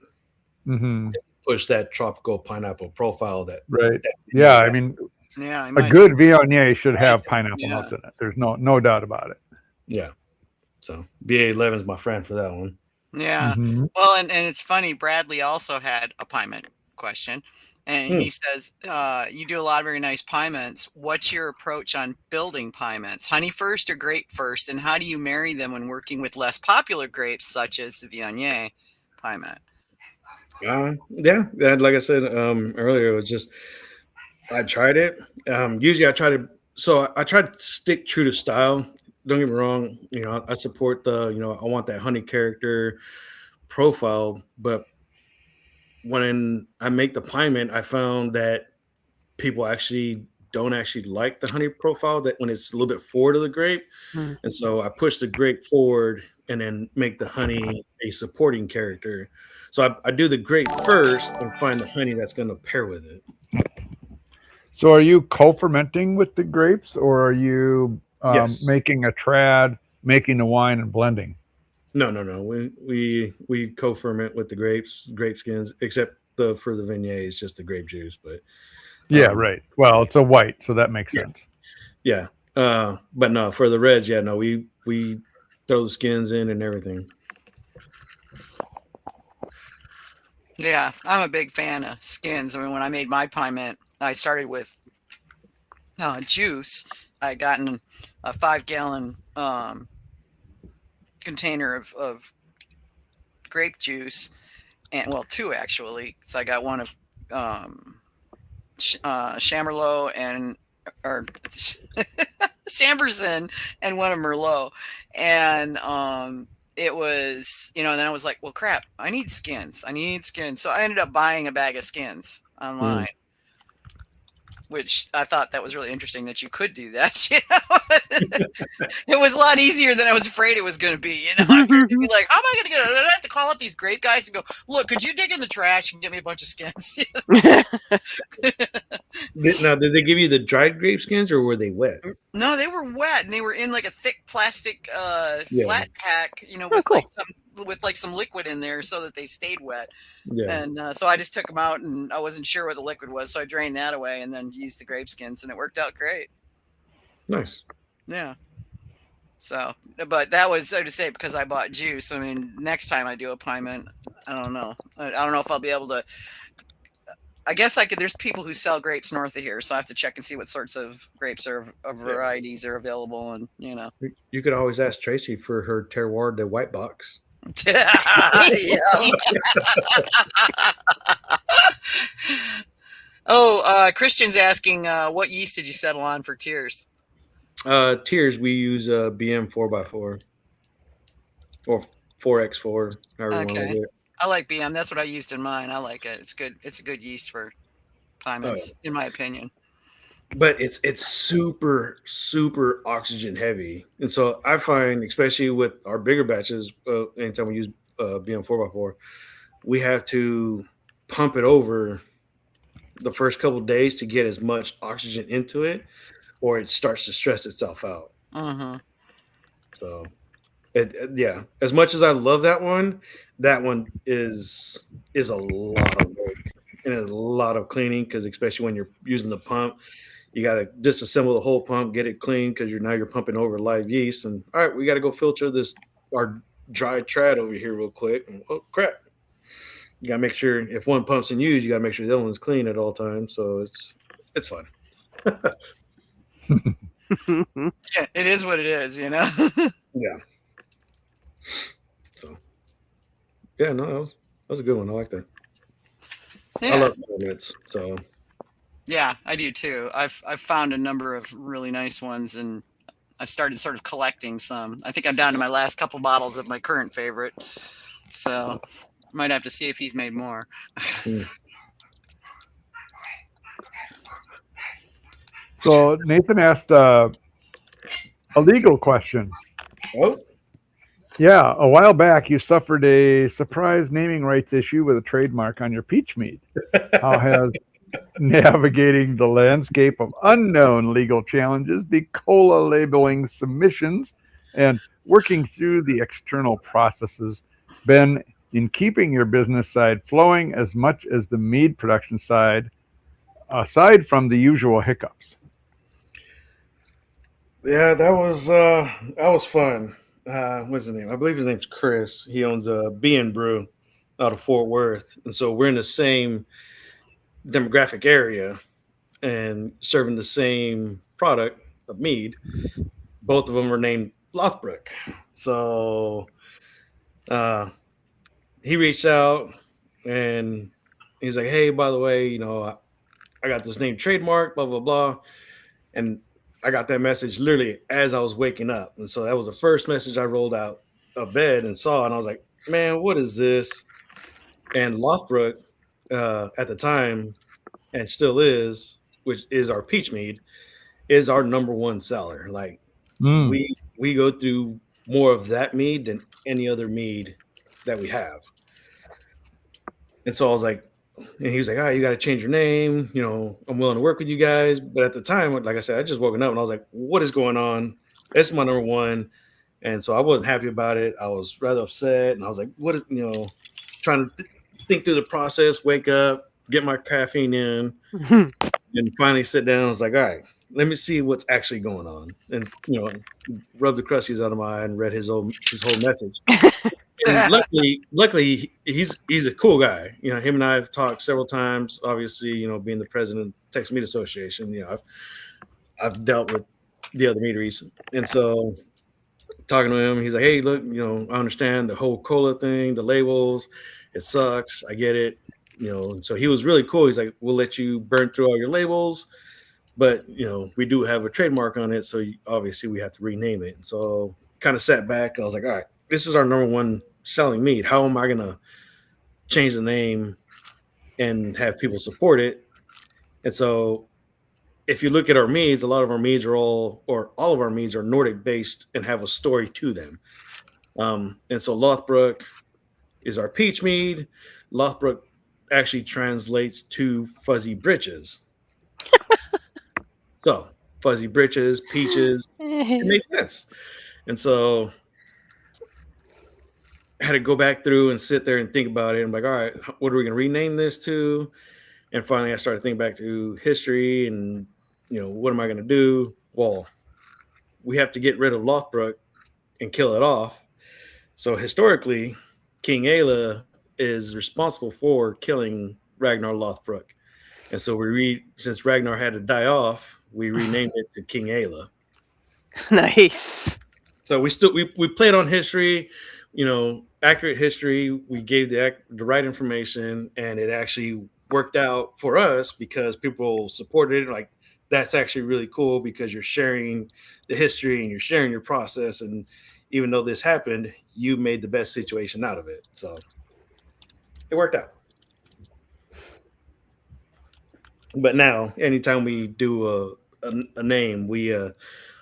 Mm-hmm. Push that tropical pineapple profile. Right. Yeah, I mean, Yeah. a good Viognier should have pineapple Yeah. notes in it. There's no doubt about it. Yeah. So BA11 is my friend for that one. Yeah. Mm-hmm. Well, and it's funny. Bradley also had a piment question. And he says, you do a lot of very nice piments. What's your approach on building piments? Honey first or grape first? And how do you marry them when working with less popular grapes, such as the Viognier piment? Yeah. Like I said earlier, it was just I tried it. Usually I try to stick true to style. Don't get me wrong. I support I want that honey character profile, but when I make the piment, I found that people actually don't actually like the honey profile that when it's a little bit forward of the grape. And so I push the grape forward and then make the honey a supporting character. So I do the grape first and find the honey that's going to pair with it. So are you co-fermenting with the grapes, or are you Yes. making a trad, making the wine and blending? No. We co-ferment with the grape skins, except for the Viognier, it's just the grape juice. But Yeah, right. Well, it's a white, so that makes sense. yeah. But no, for the reds, yeah, no, we throw the skins in and everything. Yeah, I'm a big fan of skins. I mean, when I made my pie mint, I started with juice. I had gotten a 5-gallon container of grape juice, and well, 2 actually. So I got one of Chamerlot or Chamberson and one of Merlot, and it was, and then I was like, well, crap, I need skins. So I ended up buying a bag of skins online. Which I thought that was really interesting that you could do that. It was a lot easier than I was afraid it was going to be. I figured you'd be like, how am I going to get it? I have to call up these grape guys and go, look, could you dig in the trash and get me a bunch of skins? Now, did they give you the dried grape skins or were they wet? No, they were wet, and they were in like a thick plastic flat pack, with some liquid in there so that they stayed wet. Yeah. And so I just took them out, and I wasn't sure what the liquid was, so I drained that away and then used the grape skins, and it worked out great. Nice. Yeah. So, but that was, I just say, because I bought juice. I mean, next time I do a pie mint, I don't know. I don't know if I'll be able to. I guess I could. There's people who sell grapes north of here, so I have to check and see what sorts of grapes or varieties are available. And you could always ask Tracy for her terroir de white box. Christian's asking, what yeast did you settle on for Tears? Tears, we use BM 4x4 or 4x4. However you want to do it. I like BM. That's what I used in mine. I like it. It's good. It's a good yeast for pie mints, in my opinion. But it's super, super oxygen heavy. And so I find, especially with our bigger batches, anytime we use BM 4x4, we have to pump it over the first couple of days to get as much oxygen into it, or it starts to stress itself out. So, as much as I love that one is a lot of work and a lot of cleaning, because especially when you're using the pump, you got to disassemble the whole pump, get it clean, because you're pumping over live yeast. And all right, we got to go filter our dry trad over here real quick. And, oh crap! You got to make sure if one pump's in use, you got to make sure the other one's clean at all times. So it's fun. It is what it is, Yeah. So, yeah, no, that was a good one. I like that. Yeah. I love mints, so. Yeah, I do too. I've found a number of really nice ones, and I've started sort of collecting some. I think I'm down to my last couple bottles of my current favorite, so might have to see if he's made more. So Nathan asked a legal question. Oh. Yeah, a while back you suffered a surprise naming rights issue with a trademark on your peach mead. How has navigating the landscape of unknown legal challenges, the cola labeling submissions, and working through the external processes been in keeping your business side flowing as much as the mead production side, aside from the usual hiccups? Yeah, that was fun. What's his name? I believe his name's Chris. He owns a B&Brew out of Fort Worth, and so we're in the same demographic area and serving the same product of mead. Both of them are named Lothbrook. So he reached out and he's like, hey, by the way, I got this name trademark, blah, blah, blah. And I got that message literally as I was waking up. And so that was the first message I rolled out of bed and saw. And I was like, man, what is this? And Lothbrook at the time, and still is, which is our peach mead, is our number one seller. Like we go through more of that mead than any other mead that we have. And so I was like, and he was like, all right, you got to change your name. I'm willing to work with you guys. But at the time, like I said, I just woken up and I was like, what is going on? It's my number one. And so I wasn't happy about it. I was rather upset. And I was like, what is, trying to think through the process, wake up, get my caffeine in, and finally sit down. I was like, all right, let me see what's actually going on. And, rubbed the crusties out of my eye and read his whole message. And luckily, he's a cool guy. Him and I have talked several times. Obviously, being the president of the Texas Mead Association, I've dealt with the other meaderies, and so talking to him, he's like, "Hey, look, I understand the whole cola thing, the labels. It sucks. I get it, And so he was really cool. He's like, "We'll let you burn through all your labels, but we do have a trademark on it, so obviously we have to rename it." And so kind of sat back. I was like, "All right, this is our number one selling mead. How am I gonna change the name and have people support it?" And so if you look at our meads, a lot of our meads are all of our meads are Nordic based and have a story to them. And so Lothbrook is our peach mead. Lothbrook actually translates to fuzzy britches. So fuzzy britches, peaches, it makes sense. And so I had to go back through and sit there and think about it. I'm like, all right, what are we going to rename this to? And finally, I started thinking back to history and, what am I going to do? Well, we have to get rid of Lothbrook and kill it off. So historically, King Ayla is responsible for killing Ragnar Lothbrook. And so since Ragnar had to die off, we renamed it to King Ayla. Nice. So we played on history, accurate history. We gave the right information, and it actually worked out for us because people supported it. Like, that's actually really cool because you're sharing the history and you're sharing your process. And even though this happened, you made the best situation out of it. So it worked out. But now, anytime we do a name, we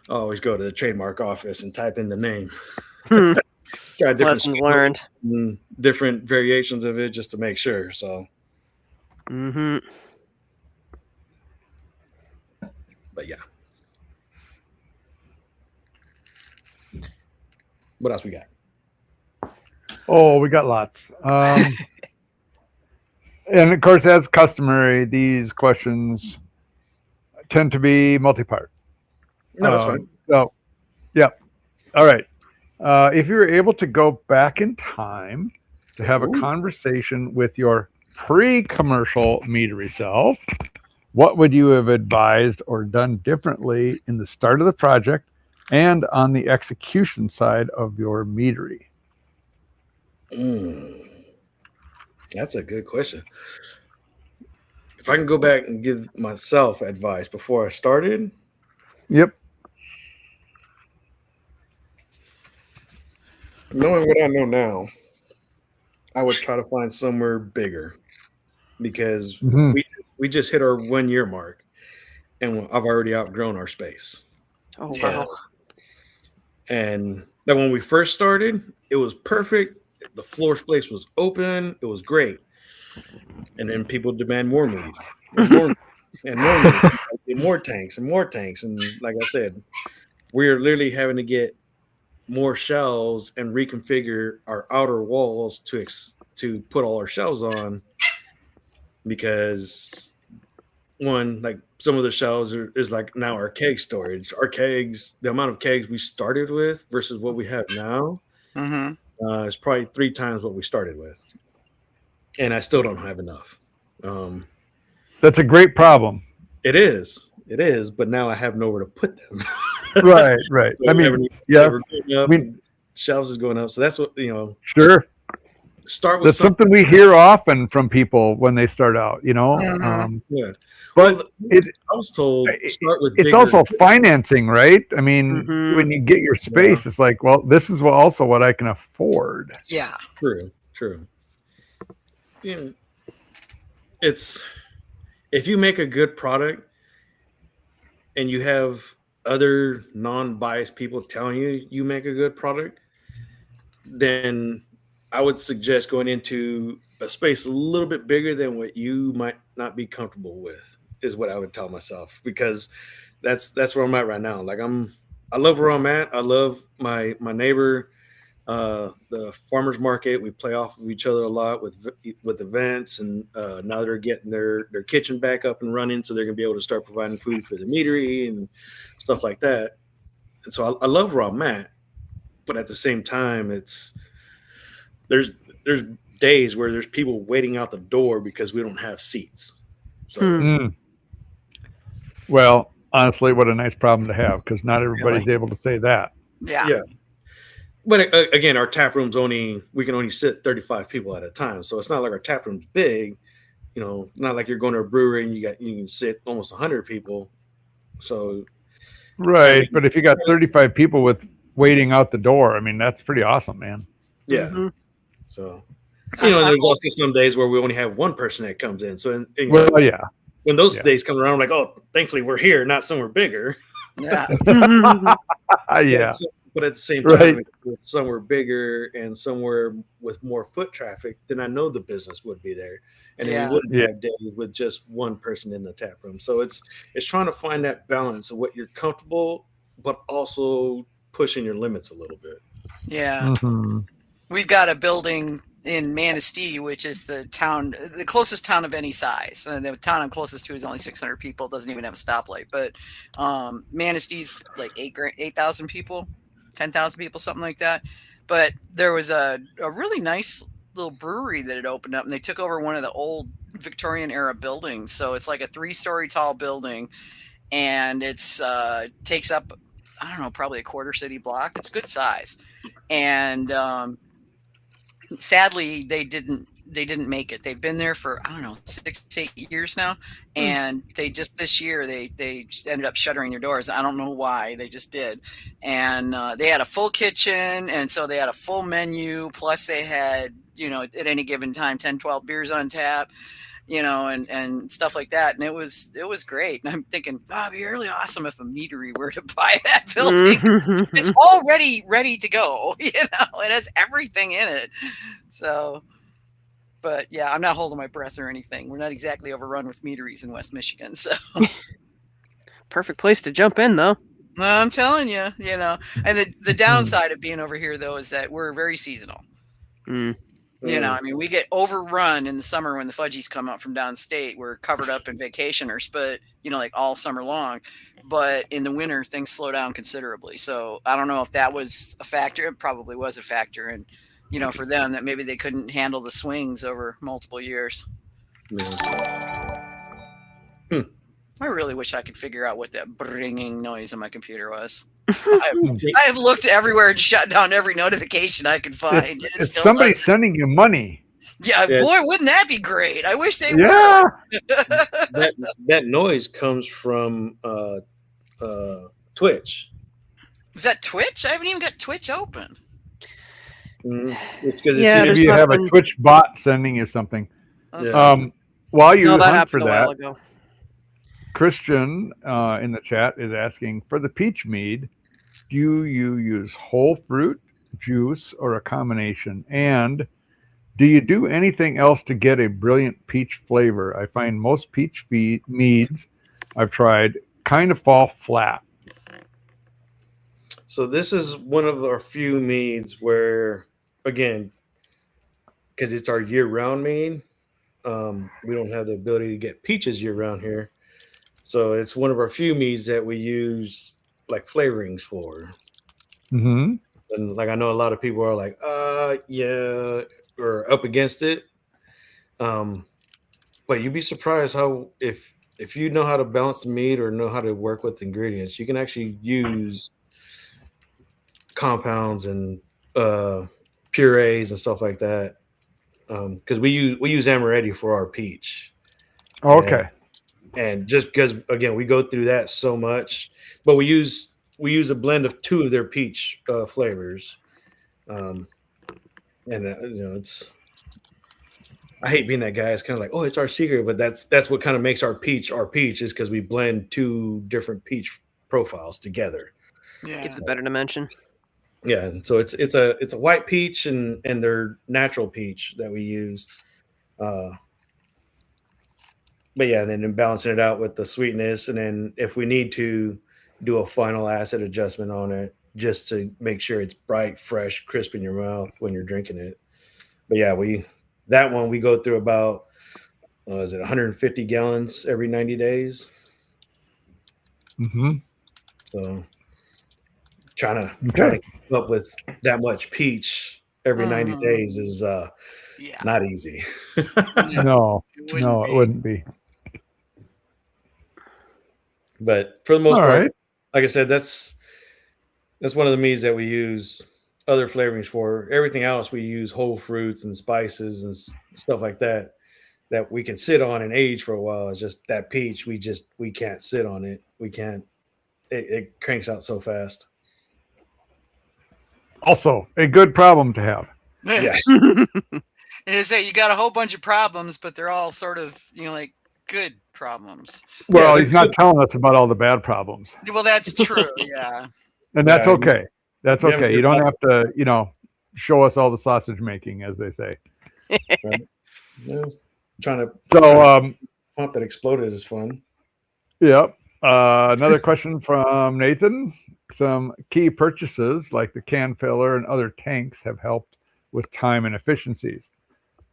always go to the trademark office and type in the name. Try Lessons learned. Different variations of it just to make sure. So. Mm-hmm. But yeah. What else we got? Oh, we got lots. And of course, as customary, these questions tend to be multi-part. No, that's fine. So, yeah. All right. If you were able to go back in time to have a conversation with your pre-commercial meadery self, what would you have advised or done differently in the start of the project and on the execution side of your meadery? That's a good question. If I can go back and give myself advice before I started. Yep. Knowing what I know now, I would try to find somewhere bigger because we just hit our 1 year mark and I've already outgrown our space. Oh, wow. And then when we first started, it was perfect. The floor space was open. It was great. And then people demand more mead and more mead, and more tanks and more tanks. And like I said, we're literally having to get more shelves and reconfigure our outer walls to put all our shelves on because one, like some of the shelves is like now our keg storage. Our kegs, the amount of kegs we started with versus what we have now is probably 3 times what we started with. And I still don't have enough. That's a great problem. It is. But now I have nowhere to put them. Right. So I mean, yeah. Shelves is going up. So that's what, Sure. Start with That's something we hear often from people when they start out, yeah. But I was told start with it's bigger. also financing, right? I mean, when you get your space, it's like, well, this is also what I can afford. Yeah. True. Yeah. It's if you make a good product and you have other non-biased people telling you make a good product, then I would suggest going into a space a little bit bigger than what you might not be comfortable with is what I would tell myself, because that's where I'm at right now. Like I love where I'm at. I love my neighbor. The farmers market, we play off of each other a lot with events, and now they're getting their kitchen back up and running, so they're gonna be able to start providing food for the meadery and stuff like that. And so I love where I'm at, but at the same time, there's days where there's people waiting out the door because we don't have seats. So Mm. Well, honestly, what a nice problem to have, because not everybody's able to say that. Yeah. But again, our tap room's we can only sit 35 people at a time. So it's not like our tap room's big, not like you're going to a brewery and you can sit almost 100 people. So Right, but if you got 35 people waiting out the door, I mean, that's pretty awesome, man. yeah. Mhm. So there's also some days where we only have one person that comes in. So Well, yeah. when those days come around, I'm like, oh, thankfully we're here, not somewhere bigger. Yeah. Yeah. But at the same time, Right. if it's somewhere bigger and somewhere with more foot traffic, then I know the business would be there. And then we wouldn't have days with just one person in the tap room. So it's trying to find that balance of what you're comfortable, but also pushing your limits a little bit. Yeah. Mhm. We've got a building in Manistee, which is the closest town of any size. The town I'm closest to is only 600 people. Doesn't even have a stoplight. But Manistee's like 8,000 people, 10,000 people, something like that. But there was a really nice little brewery that had opened up, and they took over one of the old Victorian era buildings. So it's like a 3-story tall building, and it's takes up, I don't know, probably a quarter city block. It's good size. And sadly, they didn't make it. They've been there for, I don't know, 6-8 years now, and they just this year they ended up shuttering their doors. I don't know why, they just did. And they had a full kitchen, and so they had a full menu, plus they had, at any given time 10-12 beers on tap, and stuff like that. And it was great. And I'm thinking, it'd be really awesome if a meadery were to buy that building. It's already ready to go, it has everything in it. So, but yeah, I'm not holding my breath or anything. We're not exactly overrun with meaderies in West Michigan. So Perfect place to jump in, though. I'm telling you, and the downside of being over here, though, is that we're very seasonal. I mean, we get overrun in the summer when the fudgies come out from downstate. We're covered up in vacationers, but like all summer long. But in the winter, things slow down considerably. So I don't know if that was a factor. It probably was a factor, and for them, that maybe they couldn't handle the swings over multiple years. I really wish I could figure out what that bringing noise on my computer was. I have looked everywhere and shut down every notification I could find. It's somebody sending you money. Yeah, boy, wouldn't that be great? I wish they would. That noise comes from Twitch. Is that Twitch? I haven't even got Twitch open. It's because maybe you have a Twitch bot sending you something. While you hunt for that, Christian in the chat is asking, for the peach mead, do you use whole fruit, juice, or a combination? And do you do anything else to get a brilliant peach flavor? I find most peach meads I've tried kind of fall flat. So this is one of our few meads where, again, because it's our year-round mead, we don't have the ability to get peaches year-round here. So it's one of our few meads that we use like flavorings for. Mm-hmm. And like I know a lot of people are like, yeah, or up against it. But you'd be surprised how if you know how to balance the mead or know how to work with ingredients, you can actually use compounds and purees and stuff like that. Because we use amaretti for our peach. Okay. And just because, again, we go through that so much, but we use a blend of 2 of their peach flavors, and it's. I hate being that guy. It's kind of like, oh, it's our secret, but that's what kind of makes our peach is because we blend 2 different peach profiles together. Yeah, gives a better dimension. Yeah, and so it's a white peach and their natural peach that we use. But yeah, and then balancing it out with the sweetness, and then if we need to do a final acid adjustment on it, just to make sure it's bright, fresh, crisp in your mouth when you're drinking it. But yeah, we go through about is it 150 gallons every 90 days? Mm-hmm. So trying to keep up with that much peach every 90 days is not easy. No, it wouldn't be. But for the most All part, right. like I said, that's one of the meads that we use other flavorings for. Everything else we use whole fruits and spices and stuff like that we can sit on and age for a while. It's just that peach we can't sit on it. We can't. It cranks out so fast. Also, a good problem to have. Yeah. And is that you got a whole bunch of problems, but they're all sort of, like good problems. Well, he's not telling us about all the bad problems. Well, that's true. Yeah. And that's okay. That's Yeah, okay. You don't have to, show us all the sausage making, as they say. Right. Yeah, trying to pump that exploded is fun. Yep. Another question from Nathan. Some key purchases like the can filler and other tanks have helped with time and efficiencies.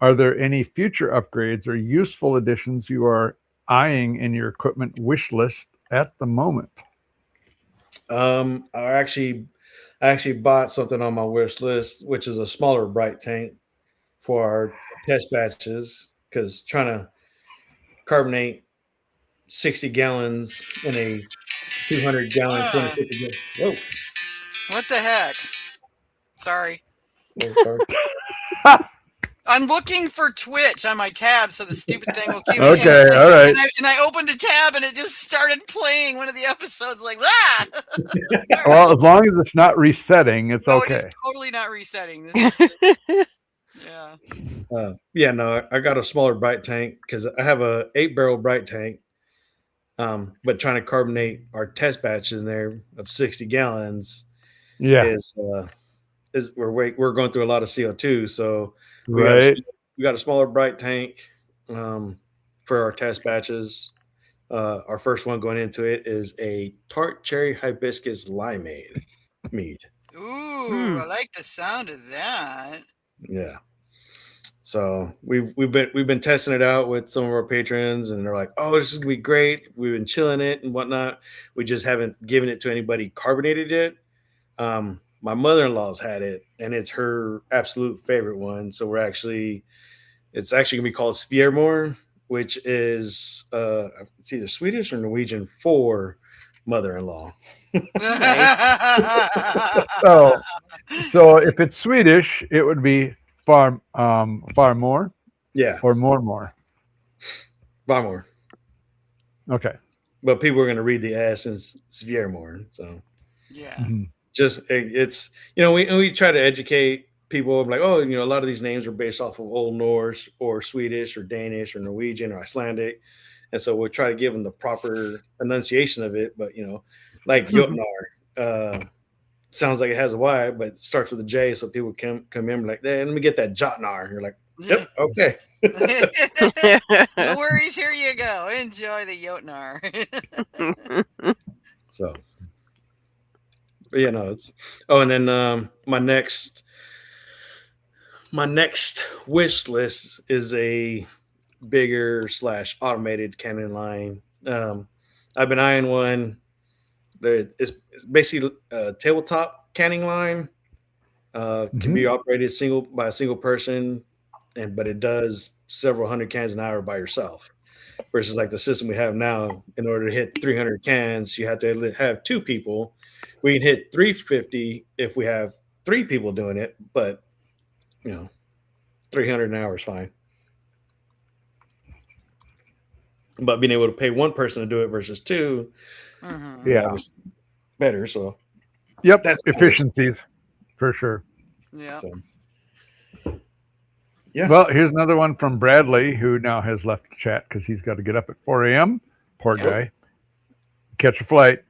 Are there any future upgrades or useful additions you are eyeing in your equipment wish list at the moment? I actually bought something on my wish list, which is a smaller bright tank for our test batches, because trying to carbonate 60 gallons in a 200 gallon 250 gallon. Whoa. What the heck? Sorry. Oh, sorry. I'm looking for Twitch on my tab, so the stupid thing will keep. Okay, all right. And I opened a tab, and it just started playing one of the episodes. Like, ah! Well, as long as it's not resetting, it's okay. It is totally not resetting. This is No, I got a smaller bright tank because I have a 8-barrel bright tank. But trying to carbonate our test batch in there of 60 gallons is we're going through a lot of CO2. So we got a smaller bright tank for our test batches. Our first one going into it is a tart cherry hibiscus limeade mead. Ooh, I like the sound of that. Yeah. So we've been testing it out with some of our patrons, and they're like, "Oh, this is gonna be great." We've been chilling it and whatnot. We just haven't given it to anybody carbonated yet. My mother-in-law's had it, and it's her absolute favorite one. So it's actually gonna be called Sviermor, which is it's either Swedish or Norwegian for mother-in-law. So if it's Swedish, it would be far more. Yeah. Or more. Far more. Okay. But people are going to read the S as Sviermor. So yeah. Mm-hmm. Just it's we try to educate people. I'm like, a lot of these names are based off of Old Norse or Swedish or Danish or Norwegian or Icelandic, and so we'll try to give them the proper enunciation of it. But like Jotnar, sounds like it has a Y, but it starts with a J, so people can come in like, hey, let me get that Jotnar. You're like, yep, okay. No worries, here you go. Enjoy the Jotnar. So, but it's and then my next wish list is a bigger / automated canning line. I've been eyeing one. It's basically a tabletop canning line. Can be operated by a single person, but it does several hundred cans an hour by yourself. Versus like the system we have now, in order to hit 300 cans, you have to have 2 people. We can hit 350 if we have 3 people doing it, but 300 an hour is fine. But being able to pay 1 person to do it versus 2, is better. So, yep, that's efficiencies for sure. Yeah. So, yeah. Well, here's another one from Bradley, who now has left the chat because he's got to get up at 4 a.m. Poor guy. Catch a flight.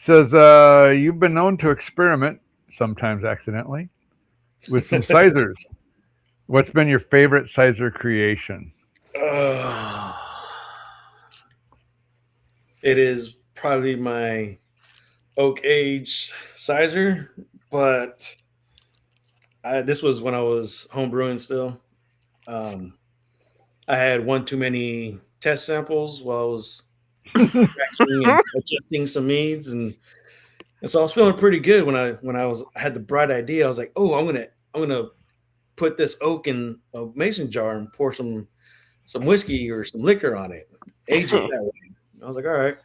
Says, you've been known to experiment, sometimes accidentally, with some sizers. What's been your favorite sizer creation? It is probably my oak aged sizer, but this was when I was home brewing still. Um, I had one too many test samples while I was cracking and adjusting some meads, and so I was feeling pretty good I had the bright idea. I was like, oh, I'm gonna put this oak in a mason jar and pour some whiskey or some liquor on it, age it that way. I was like, all right.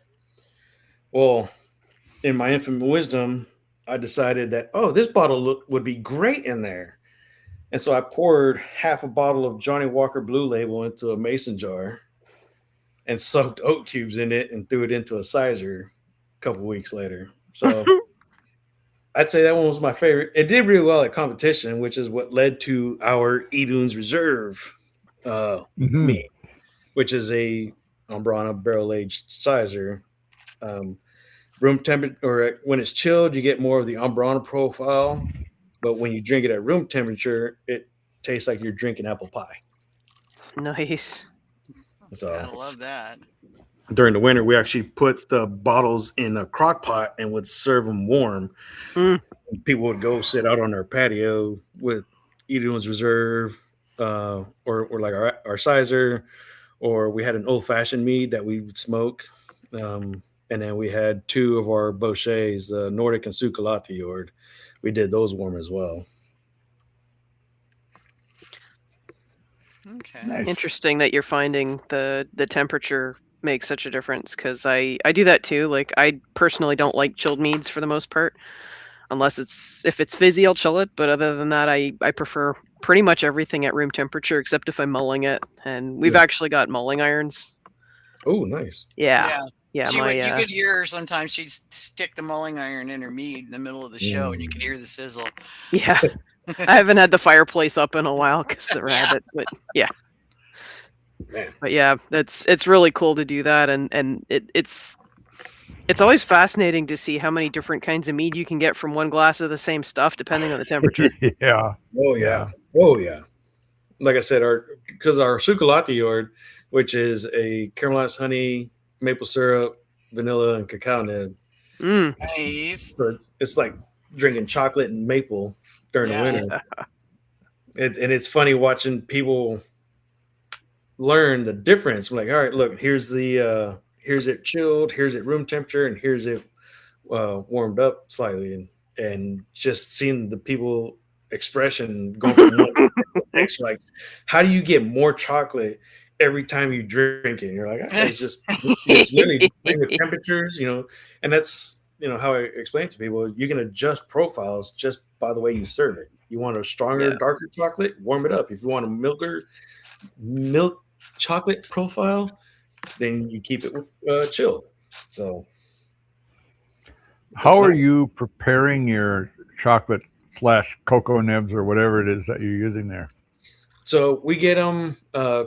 Well, in my infinite wisdom, I decided that this bottle would be great in there, and so I poured half a bottle of Johnny Walker Blue Label into a mason jar and soaked oat cubes in it and threw it into a sizer a couple weeks later. So I'd say that one was my favorite. It did really well at competition, which is what led to our Edoon's Reserve mead, which is a Ambrana barrel aged sizer. Room temperature, or when it's chilled, you get more of the Ambrana profile, but when you drink it at room temperature, it tastes like you're drinking apple pie. Nice. So Gotta love that. during the winter, we actually put the bottles in a crock pot and would serve them warm. People would go sit out on their patio with Edoon's Reserve, or like our sizer, or we had an old fashioned mead that we would smoke. And then we had two of our Bouchers, the Nordic and Sukalatiord. We did those warm as well. Okay. Nice. Interesting that you're finding the temperature makes such a difference, because I do that too. Like, I personally don't like chilled meads for the most part, unless if it's fizzy, I'll chill it. But other than that, I prefer pretty much everything at room temperature, except if I'm mulling it. And we've actually got mulling irons. Oh, nice. Yeah. You My could hear her sometimes. She'd stick the mulling iron in her mead in the middle of the show, and you could hear the sizzle. yeah. I haven't had the fireplace up in a while because the rabbit, but yeah. Man. But yeah, it's really cool to do that, and it's always fascinating to see how many different kinds of mead you can get from one glass of the same stuff depending on the temperature. Yeah. Oh yeah. Oh yeah. Like I said, our Sukalatiord, which is a caramelized honey, maple syrup, vanilla, and cacao nib. Nice. So it's like drinking chocolate and maple during the winter. And it's funny watching people learn the difference. I'm like, all right, look, here's it chilled, here's it room temperature, and here's it warmed up slightly, and just seeing the people expression going from one to the next. Like, how do you get more chocolate every time you drink it? And you're like, it's really the temperatures, and that's how I explain to people. You can adjust profiles just by the way you serve it. You want a stronger, darker chocolate, warm it up. If you want a milk chocolate profile, then you keep it chilled. So how are you preparing your chocolate / cocoa nibs or whatever it is that you're using there? So we get them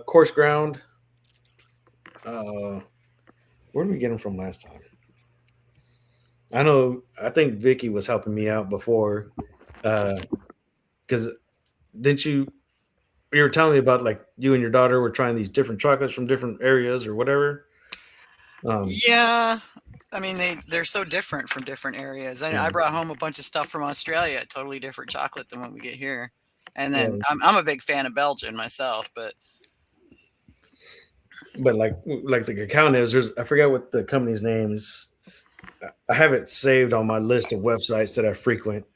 coarse ground. Where did we get them from last time? I think Vicky was helping me out before, because didn't you were telling me about, like, you and your daughter were trying these different chocolates from different areas or whatever. Yeah, I mean they're so different from different areas. I brought home a bunch of stuff from Australia, totally different chocolate than what we get here. And then I'm a big fan of Belgian myself, but like the cacao nibs, I forget what the company's name is. I have it saved on my list of websites that I frequent.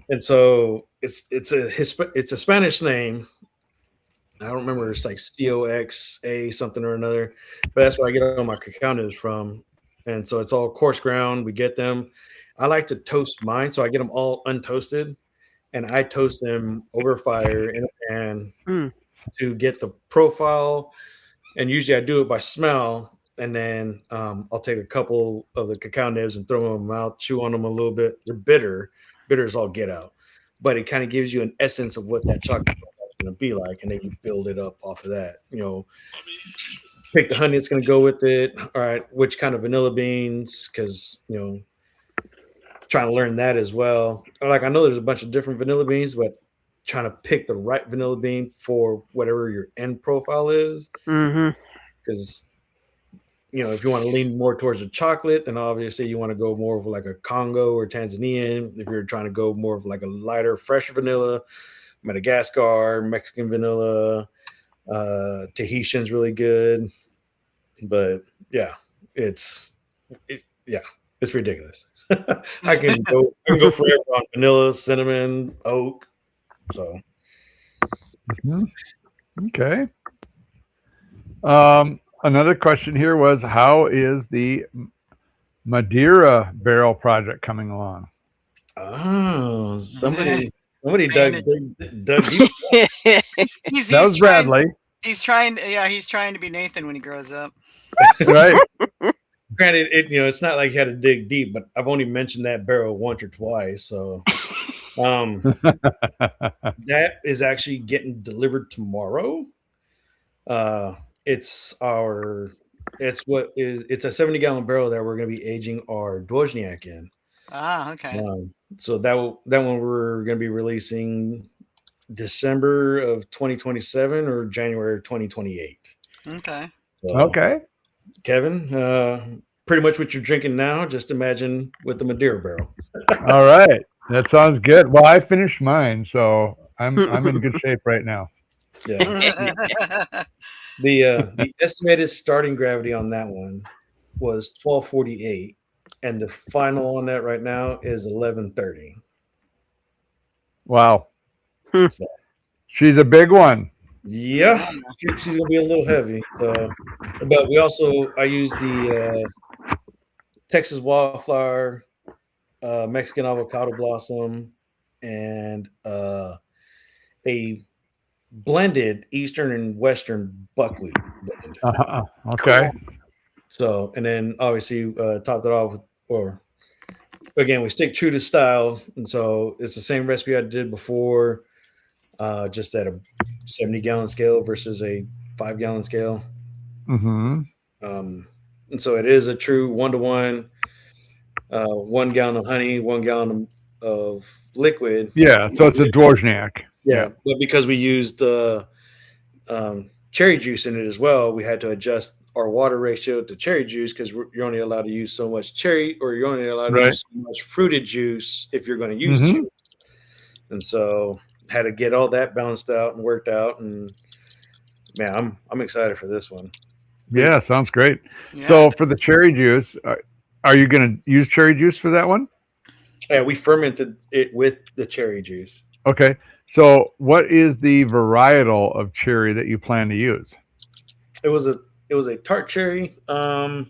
And so it's a Spanish name. I don't remember. It's like COXA something or another, but that's where I get all my cacao nibs from. And so it's all coarse ground. We get them. I like to toast mine, so I get them all untoasted, and I toast them over fire in a pan to get the profile. And usually I do it by smell, and then I'll take a couple of the cacao nibs and throw them in my mouth, chew on them a little bit. They're bitter as all get out, but it kind of gives you an essence of what that chocolate is going to be like, and then you build it up off of that. Pick the honey that's going to go with it. All right, which kind of vanilla beans, because trying to learn that as well. Like, I know there's a bunch of different vanilla beans, but trying to pick the right vanilla bean for whatever your end profile is, because if you want to lean more towards the chocolate, then obviously you want to go more of like a Congo or Tanzanian. If you're trying to go more of like a lighter, fresher vanilla, Madagascar, Mexican vanilla, Tahitian's really good. But yeah, it's ridiculous. I can go forever on vanilla, cinnamon, oak. So Okay. Another question here was, how is the Madeira barrel project coming along? oh, somebody Man, dug deep. That was Bradley, He's trying to be Nathan when he grows up. right? Granted, it's not like you had to dig deep, but I've only mentioned that barrel once or twice. So that is actually getting delivered tomorrow. It's a 70-gallon barrel that we're going to be aging our Dwozniak in. Ah, okay. So that one we're going to be releasing December of 2027 or January of 2028. Okay. So, Okay. Kevin, pretty much what you're drinking now, just imagine with the Madeira barrel. All right. That sounds good. Well, I finished mine, so I'm in good shape right now. Yeah. The estimated starting gravity on that one was 1248, and the final on that right now is 1130. Wow. So, She's a big one. yeah, she's gonna be a little heavy. So, but I use the Texas Wildflower, Mexican Avocado Blossom, and a blended Eastern and Western buckwheat blend. Okay. Cool. So, and then obviously topped it off with, or again, we stick true to styles, and so it's the same recipe I did before, just at a 70-gallon scale versus a 5-gallon scale. Mm-hmm. And so it is a true 1-to-1, 1 gallon of honey, 1 gallon of liquid. Yeah. So it's a Dwozniak. Yeah, but because we used cherry juice in it as well, we had to adjust our water ratio to cherry juice because you're only allowed to use so much cherry, or you're only allowed to use so much fruited juice if you're going to use juice. And so had to get all that balanced out and worked out. And man, I'm excited for this one. Yeah, sounds great. Yeah. So for the cherry juice, are you going to use cherry juice for that one? Yeah, we fermented it with the cherry juice. Okay. So what is the varietal of cherry that you plan to use? It was a tart cherry. I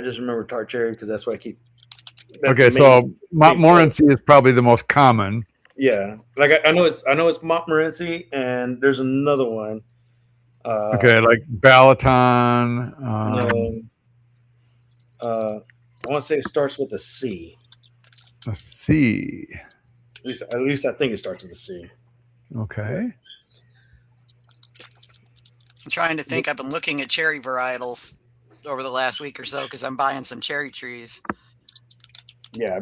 just remember tart cherry because that's what I keep. Okay, so Montmorency is probably the most common. Yeah, like I know it's Montmorency, and there's another one. Okay, like Balaton. No, I want to say it starts with a C. A C. At least I think it starts with a C. Okay. I'm trying to think. I've been looking at cherry varietals over the last week or so because I'm buying some cherry trees. Yeah,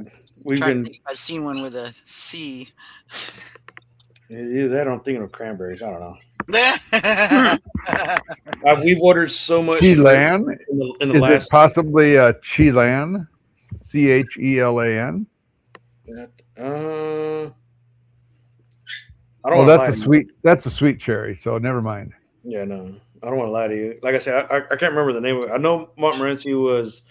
I've seen one with a C. Either that or I'm thinking of cranberries. I don't know. We've ordered so much. Chilan? In the is last. It possibly a Chilan? CHELAN? I don't. That's a sweet cherry. So never mind. Yeah, no, I don't want to lie to you. Like I said, I can't remember the name of it. I know Montmorency was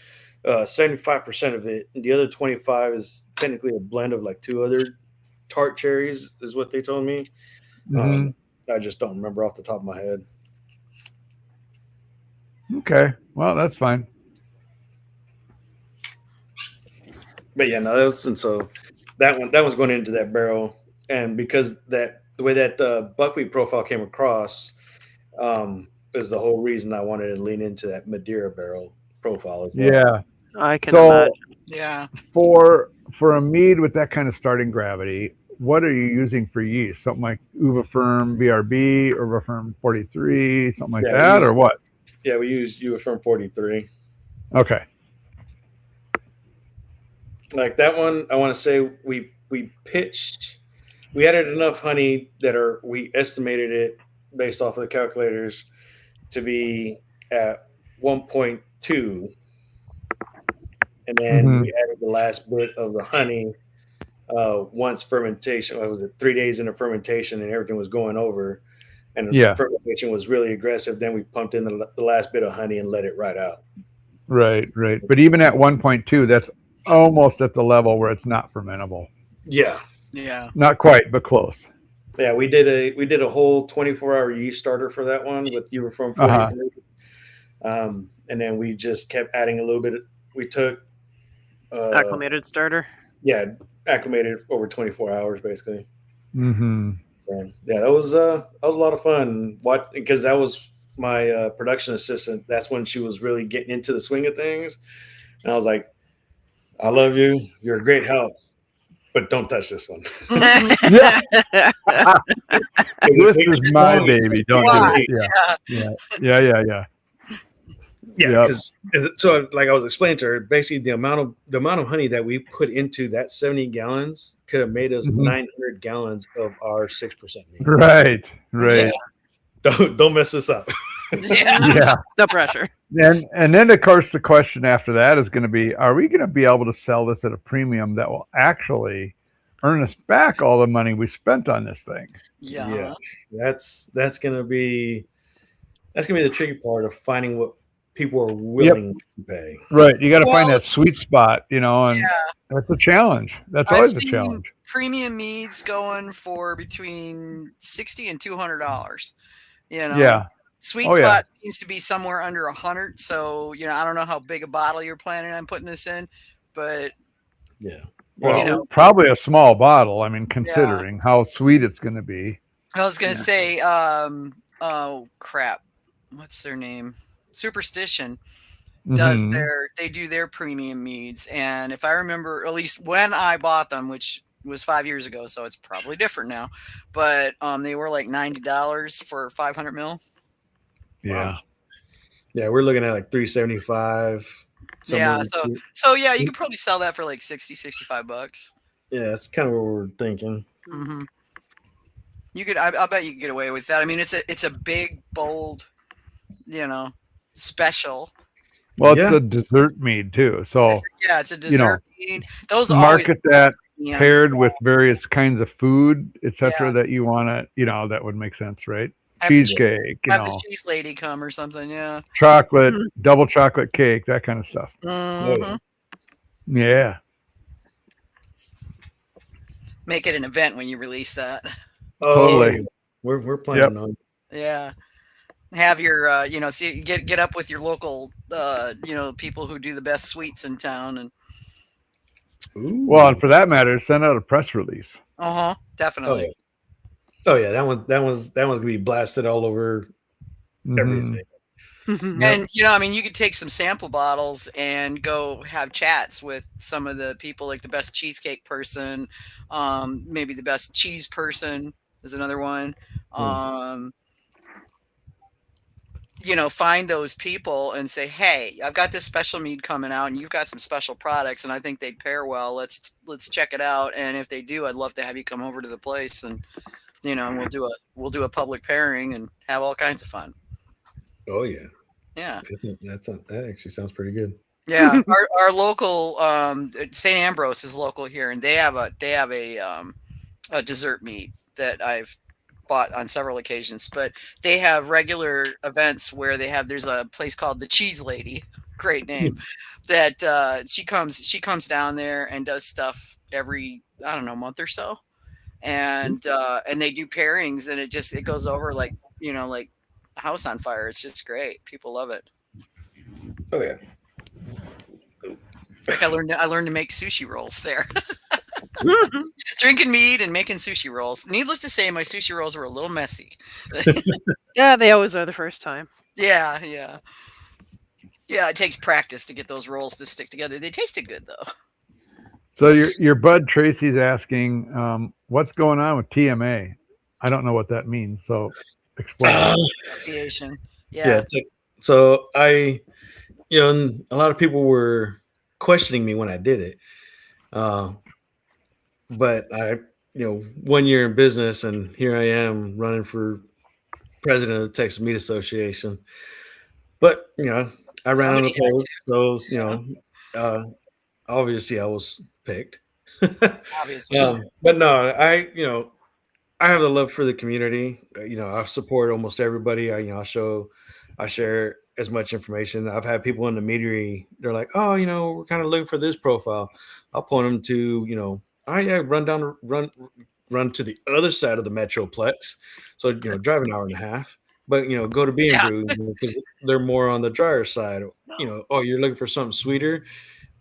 75% of it, and the other 25 is technically a blend of like 2 other tart cherries, is what they told me. I just don't remember off the top of my head. Okay, well that's fine. But yeah, no, and so that was going into that barrel, and because the way that the buckwheat profile came across, is the whole reason I wanted to lean into that Madeira barrel profile as well. Yeah, I can imagine. Yeah. For a mead with that kind of starting gravity, what are you using for yeast? Something like Uva Firm BRB or Uva Firm 43, something like that, or what? Yeah, we use Uva Firm 43. Okay. Like that one, I want to say we added enough honey that we estimated it based off of the calculators to be at 1.2, and then we added the last bit of the honey once fermentation. What was it? 3 days into fermentation, and everything was going over, and the fermentation was really aggressive. Then we pumped in the last bit of honey and let it ride out. Right. But even at 1.2, that's almost at the level where it's not fermentable. Yeah. Not quite, but close. Yeah, we did a whole 24-hour yeast starter for that one with Uverform 43. And then we just kept adding a little bit. We took acclimated starter. Yeah, acclimated over 24 hours basically. Mm-hmm. And yeah, that was a lot of fun. Because that was my production assistant. That's when she was really getting into the swing of things, and I was like, "I love you. You're a great help, but don't touch this one." This is my baby. Don't do it. Yeah. Yeah, because so like I was explaining to her, basically the amount of honey that we put into that 70 gallons could have made us 900 gallons of our 6% meat. Right. Yeah. Don't mess this up. Yeah. No pressure. And then of course the question after that is going to be: are we going to be able to sell this at a premium that will actually earn us back all the money we spent on this thing? Yeah. That's gonna be the tricky part of finding what people are willing to pay. Right. You got to find that sweet spot, and that's a challenge. That's always a challenge. Premium meads going for between $60 and $200. Yeah. Sweet spot seems to be somewhere under 100. So I don't know how big a bottle you're planning on putting this in, but well, probably a small bottle. I mean, considering how sweet it's going to be. I was going to say, oh crap, what's their name? Superstition does they do their premium meads, and if I remember, at least when I bought them, which was 5 years ago, so it's probably different now, but they were like $90 for 500 mil. Yeah. Yeah, we're looking at like $375. Yeah, so yeah, you could probably sell that for like $60-$65. Yeah, that's kind of what we're thinking. Mm-hmm. You could, I'll bet you could get away with that. I mean, it's a big, bold, special. Well, it's a dessert mead too, so it's a dessert mead. Those market that paired with various kinds of food, etc. That you want to, that would make sense, right? Cheesecake, have the cheese lady come or something, chocolate, double chocolate cake, that kind of stuff. Mm-hmm. Yeah. Make it an event when you release that. Totally. We're planning on. Yeah. Have your get up with your local people who do the best sweets in town, and well, and for that matter, send out a press release. Definitely. Oh yeah, that one's gonna be blasted all over everything. And you could take some sample bottles and go have chats with some of the people, like the best cheesecake person, maybe the best cheese person is another one. Find those people and say, hey, I've got this special mead coming out and you've got some special products and I think they'd pair well. Let's check it out. And if they do, I'd love to have you come over to the place and, and we'll do a public pairing and have all kinds of fun. Oh yeah. Yeah. That actually sounds pretty good. Yeah. Our local, St. Ambrose is local here, and they have a dessert mead that I've bought on several occasions, but they have regular events where there's a place called the Cheese Lady, great name, that she comes down there and does stuff every, I don't know, month or so, and they do pairings, and it goes over like like a house on fire. It's just great. People love it. Oh yeah. Like I learned to make sushi rolls there. Drinking mead and making sushi rolls. Needless to say, my sushi rolls were a little messy. Yeah, they always are the first time. Yeah. It takes practice to get those rolls to stick together. They tasted good though. So your bud Tracy's asking, what's going on with TMA? I don't know what that means. So explain. Association. Yeah. So a lot of people were questioning me when I did it. But I, 1 year in business, and here I am running for president of the Texas Mead Association. But I ran Somebody unopposed, so Yeah. obviously I was picked. Obviously. But no, I have the love for the community. I support almost everybody. I share as much information. I've had people in the meadery. They're like, oh, we're kind of looking for this profile. I'll point them to, run to the other side of the Metroplex. So, drive an hour and a half. But go to B and Yeah. Brew because they're more on the drier side. Oh, you're looking for something sweeter.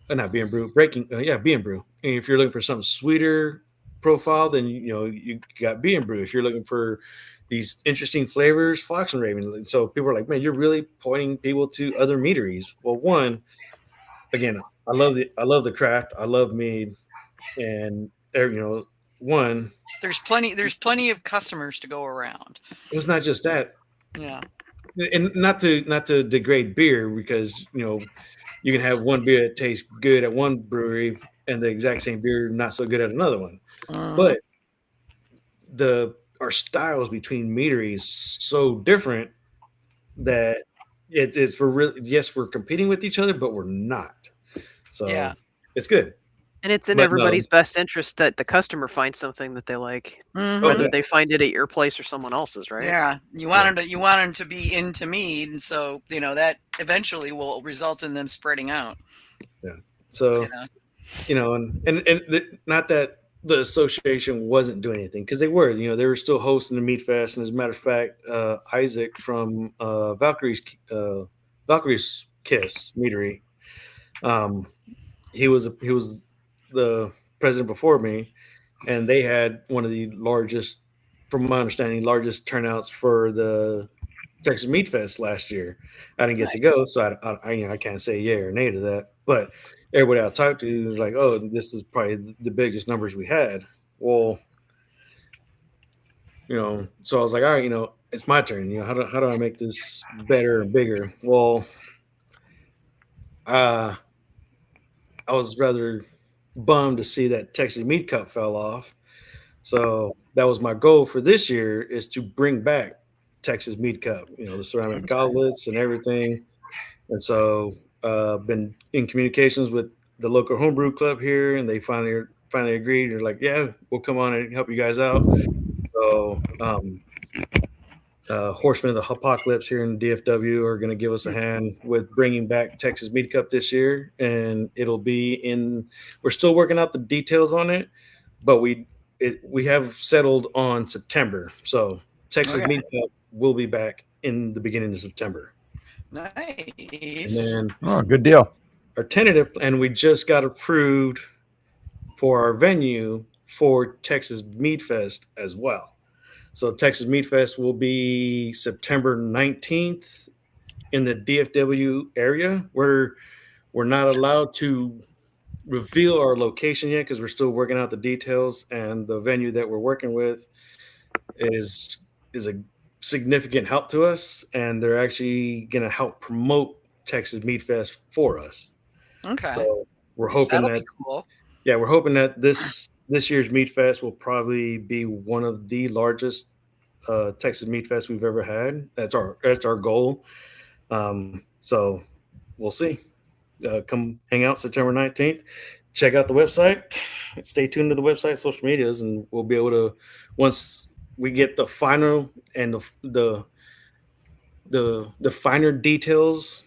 Not B and Brew, B and Brew. And if you're looking for something sweeter profile, then you got B and Brew. If you're looking for these interesting flavors, Fox and Raven. So people are like, man, you're really pointing people to other meaderies. Well, one, again, I love the craft. I love mead, and one, There's plenty of customers to go around. it's not just that, Yeah. and not to degrade beer, because you can have one beer that tastes good at one brewery and the exact same beer not so good at another one. But our styles between meaderies so different that we're competing with each other, but we're not. So Yeah. it's good. And it's in But no. everybody's best interest that the customer finds something that they like, Mhm. whether they find it at your place or someone else's, right? Yeah, you want them to be into mead, and so that eventually will result in them spreading out. Yeah. So not that the association wasn't doing anything, because they were still hosting the Meat Fest, and as a matter of fact, Isaac from Valkyrie's Kiss Meadery, he was the president before me, and they had one of the largest, from my understanding, largest turnouts for the Texas Meat Fest last year. I didn't get to go, so I can't say yay or nay to that. But everybody I talked to was like, "Oh, this is probably the biggest numbers we had." Well, so I was like, "All right, it's my turn. How do I make this better and bigger?" Well, I was rather bummed to see that Texas Mead Cup fell off. So that was my goal for this year, is to bring back Texas Mead Cup, the ceramic goblets and everything. And so been in communications with the local homebrew club here, and they finally agreed. They're like, yeah, we'll come on and help you guys out. So Horsemen of the Apocalypse here in DFW are going to give us a hand with bringing back Texas Mead Cup this year, and it'll be we're still working out the details on it, but we have settled on September. So Texas Mead Cup will be back in the beginning of September. Nice. And then good deal. Our tentative, and we just got approved for our venue for Texas Mead Fest as well. So Texas Mead Fest will be September 19th in the DFW area. We're not allowed to reveal our location yet because we're still working out the details, and the venue that we're working with is a significant help to us, and they're actually going to help promote Texas Mead Fest for us. Okay. So we're hoping that'll be cool. Yeah, we're hoping that this year's Mead Fest will probably be one of the largest Texas Mead Fest we've ever had. That's our goal. So we'll see. Come hang out September 19th. Check out the website. Stay tuned to the website, social medias, and we'll be able to, once we get the final and the finer details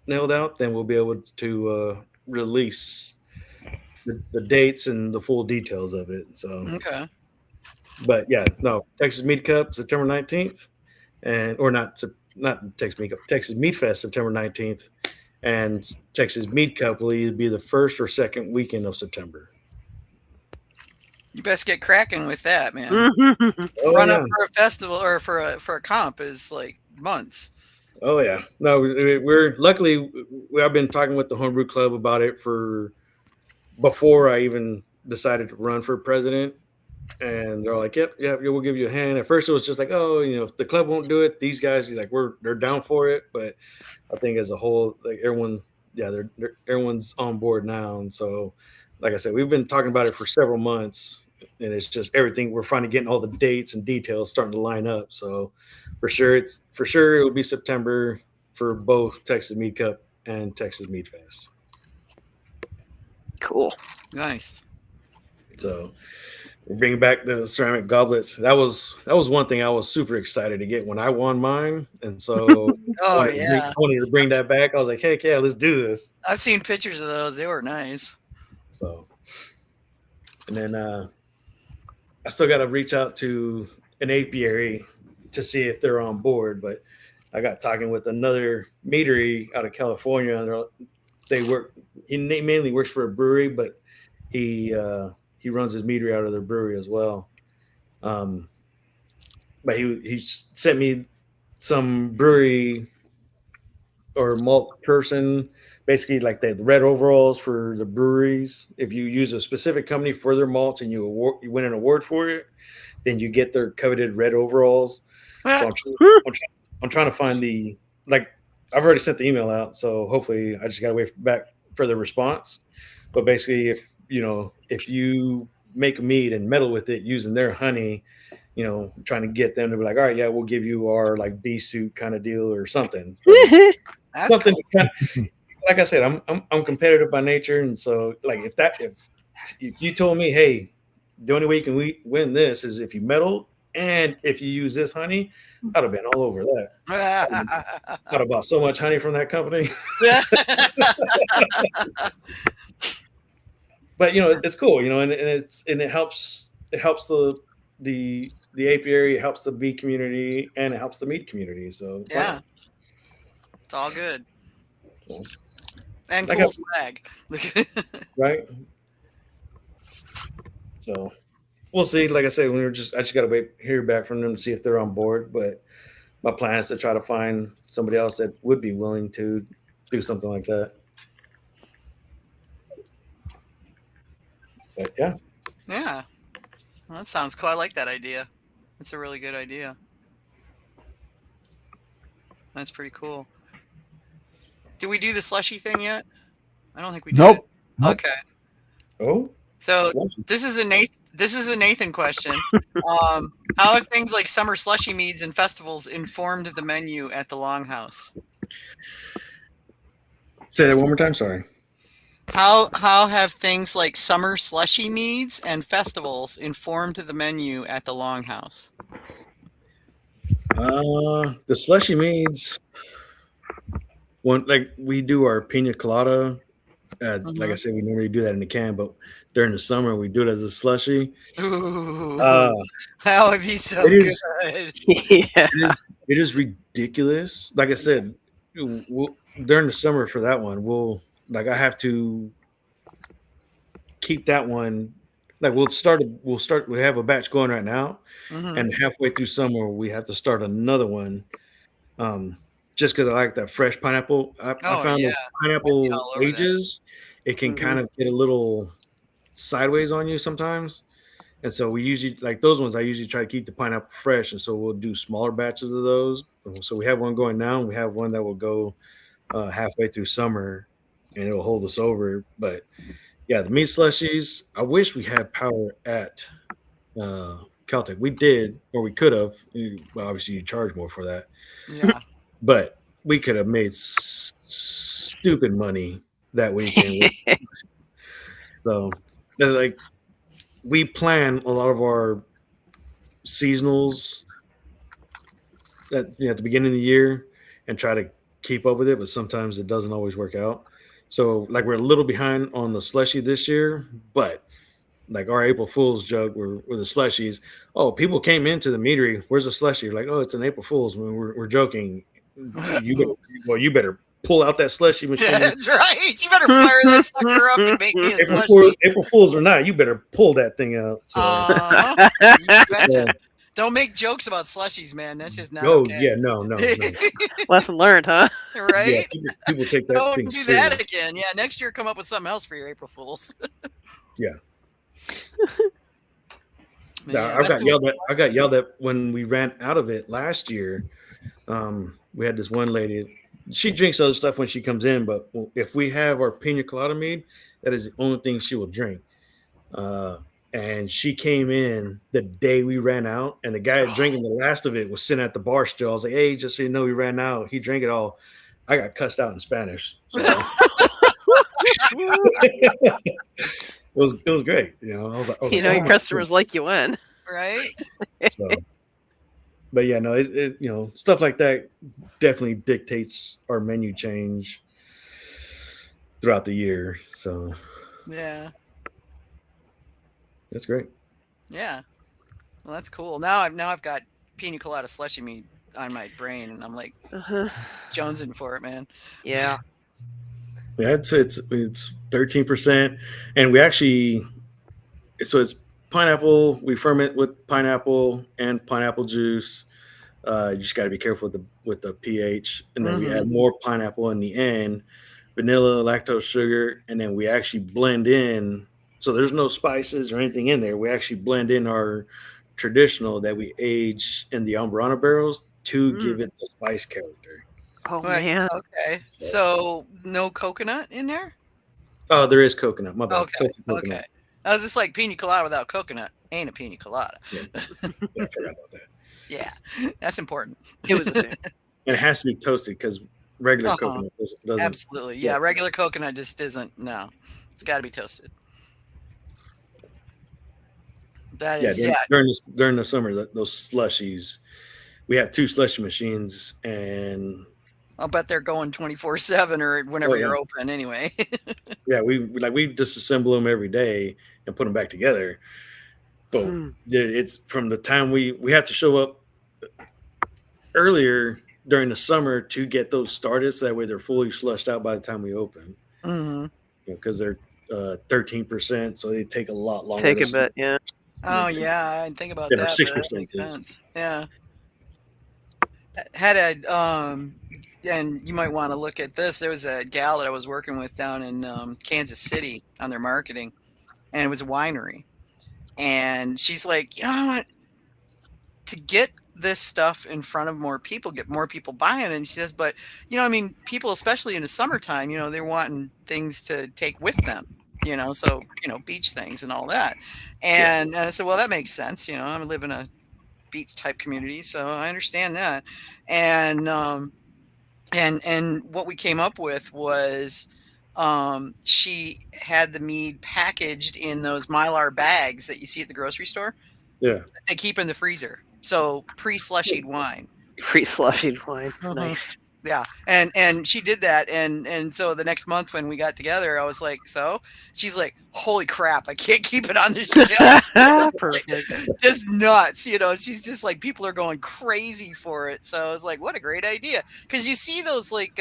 nailed out, then we'll be able to release the dates and the full details of it. So okay. But yeah, no, Texas Mead Cup September 19th, or not Texas Mead Cup, Texas Mead Fest September 19th, and Texas Mead Cup will either be the first or second weekend of September. You best get cracking with that, man. Run up for a festival or for a comp is like months. Oh yeah, no, we're luckily I've been talking with the homebrew club about it before I even decided to run for president. And they're like, yep, we'll give you a hand. At first, it was just like, oh, if the club won't do it, these guys, they're down for it. But I think as a whole, like everyone's on board now. And so, like I said, we've been talking about it for several months, and it's just everything. We're finally getting all the dates and details starting to line up. So for sure, it will be September for both Texas Mead Cup and Texas Mead Fest. Cool. Nice. So we're bringing back the ceramic goblets. That was one thing I was super excited to get when I won mine, and so I wanted to bring that back. I was like, "Heck yeah, let's do this!" I've seen pictures of those; they were nice. So, and then I still got to reach out to an apiary to see if they're on board. But I got talking with another meadery out of California, and they work. He mainly works for a brewery, but he runs his meadery out of their brewery as well. But he sent me some brewery or malt person, basically like the red overalls for the breweries. If you use a specific company for their malts and you win an award for it, then you get their coveted red overalls. So I'm trying to find I've already sent the email out, so hopefully I just got to wait back for the response. But basically, if you make a mead and meddle with it using their honey, trying to get them to be like, all right, yeah, we'll give you our like bee suit kind of deal or something. That's Something cool. like I said, I'm competitive by nature, and so like if you told me, hey, the only way you can win this is if you meddle and if you use this honey, I'd have been all over that. I'd have bought so much honey from that company. But it's cool, and it helps the apiary, it helps the bee community, and it helps the meat community. So yeah, it's all good. So, and cool swag. Right. So we'll see. Like I said, I just gotta wait hear back from them to see if they're on board. But my plan is to try to find somebody else that would be willing to do something like that. But yeah. Yeah. Well, that sounds cool. I like that idea. That's a really good idea. That's pretty cool. Did we do the slushy thing yet? I don't think we did. Nope. Okay. Oh. So Slushy. this is a Nathan question. How have things like summer slushy meads and festivals informed the menu at the Longhouse? Say that one more time. Sorry. How have things like summer slushy meads and festivals informed the menu at the Longhouse? The slushy meads. Like we do our pina colada. Like I said, we normally do that in the can, but during the summer we do it as a slushy. Ooh, that would be so good. Yeah. It is ridiculous. Like I said, during the summer for that one, I have to keep that one. Like we have a batch going right now, and halfway through summer we have to start another one. Just because I like that fresh pineapple. I found those pineapple ages, it can kind of get a little sideways on you sometimes. And so we usually like those ones. I usually try to keep the pineapple fresh. And so we'll do smaller batches of those. So we have one going now, and we have one that will go halfway through summer, and it'll hold us over. But yeah, the meat slushies, I wish we had power at Caltech. We did, or we could have. Well, obviously you charge more for that. Yeah. But we could have made stupid money that weekend. So, like, we plan a lot of our seasonals at the beginning of the year and try to keep up with it, but sometimes it doesn't always work out. So, like, we're a little behind on the slushy this year, but like our April Fool's joke were the slushies. Oh, people came into the meadery. Where's the slushy? Like, oh, it's an April Fool's. When we're joking. You better pull out that slushy machine. Yeah, that's right. You better fire that sucker up and make me a slushy. April Fools or not, you better pull that thing out. So. You betcha. Don't make jokes about slushies, man. That's just not okay. Yeah, no. Lesson learned, huh? Right? Yeah, people take that Don't thing do serious. that again. Yeah, next year come up with something else for your April Fools. Yeah. Man, I got yelled at when we ran out of it last year. We had this one lady. She drinks other stuff when she comes in, but if we have our pina colada mead, that is the only thing she will drink. and she came in the day we ran out, and the guy drinking the last of it was sitting at the bar still. I was like, "Hey, just so you know, we ran out." He drank it all. I got cussed out in Spanish, so it was great. You know, I was like, You know, "Oh your my customers goodness." like you win. Right? So, but yeah, no, it you know, stuff like that definitely dictates our menu change throughout the year. So Yeah. that's great. Yeah. Well, that's cool. Now I've got pina colada slushy mead on my brain, and I'm like Uh-huh. jonesing for it, man. Yeah. Yeah, it's 13%, and we actually it's pineapple. We ferment with pineapple and pineapple juice. You just got to be careful with the pH, and then we add more pineapple in the end, vanilla, lactose, sugar, and then we actually blend in. So there's no spices or anything in there. We actually blend in our traditional that we age in the Amburana barrels to give it the spice character. Oh Right. man. Okay. So no coconut in there? Oh, there is coconut. My bad. Okay. Toasted Okay. coconut. I was just like pina colada without coconut ain't a pina colada. Yeah, I forgot about that. Yeah, that's important. It was a thing. And it has to be toasted because regular coconut doesn't. Absolutely. Yeah, regular coconut just isn't. No, it's got to be toasted. That Yeah, is during the summer, those slushies, we have 2 slushy machines, and I'll bet they're going 24/7 or whenever you're open anyway. yeah, we disassemble them every day and put them back together. But it's from the time we have to show up earlier during the summer to get those started, so that way they're fully slushed out by the time we open. Because they're 13%, so they take a lot longer. Take a bit, yeah. Oh yeah, I didn't think about Yeah, that. 6% That makes sense. Yeah. Had a and you might want to look at this. There was a gal that I was working with down in Kansas City on their marketing, and it was a winery. And she's like, you know what? To get this stuff in front of more people, get more people buying it. And she says, but you know, I mean, people, especially in the summertime, you know, they're wanting things to take with them, you know, so, you know, beach things and all that. And I said, well, that makes sense. You know, I live in a beach type community, so I understand that. And what we came up with was she had the mead packaged in those Mylar bags that you see at the grocery store. Yeah. They keep in the freezer. So pre-slushied wine. Pre-slushied wine. Nice. Yeah. And she did that. And so the next month when we got together, I was like, so she's like, holy crap, I can't keep it on the shelf. Perfect. Just nuts. You know, she's just like, people are going crazy for it. So I was like, what a great idea. Because you see those like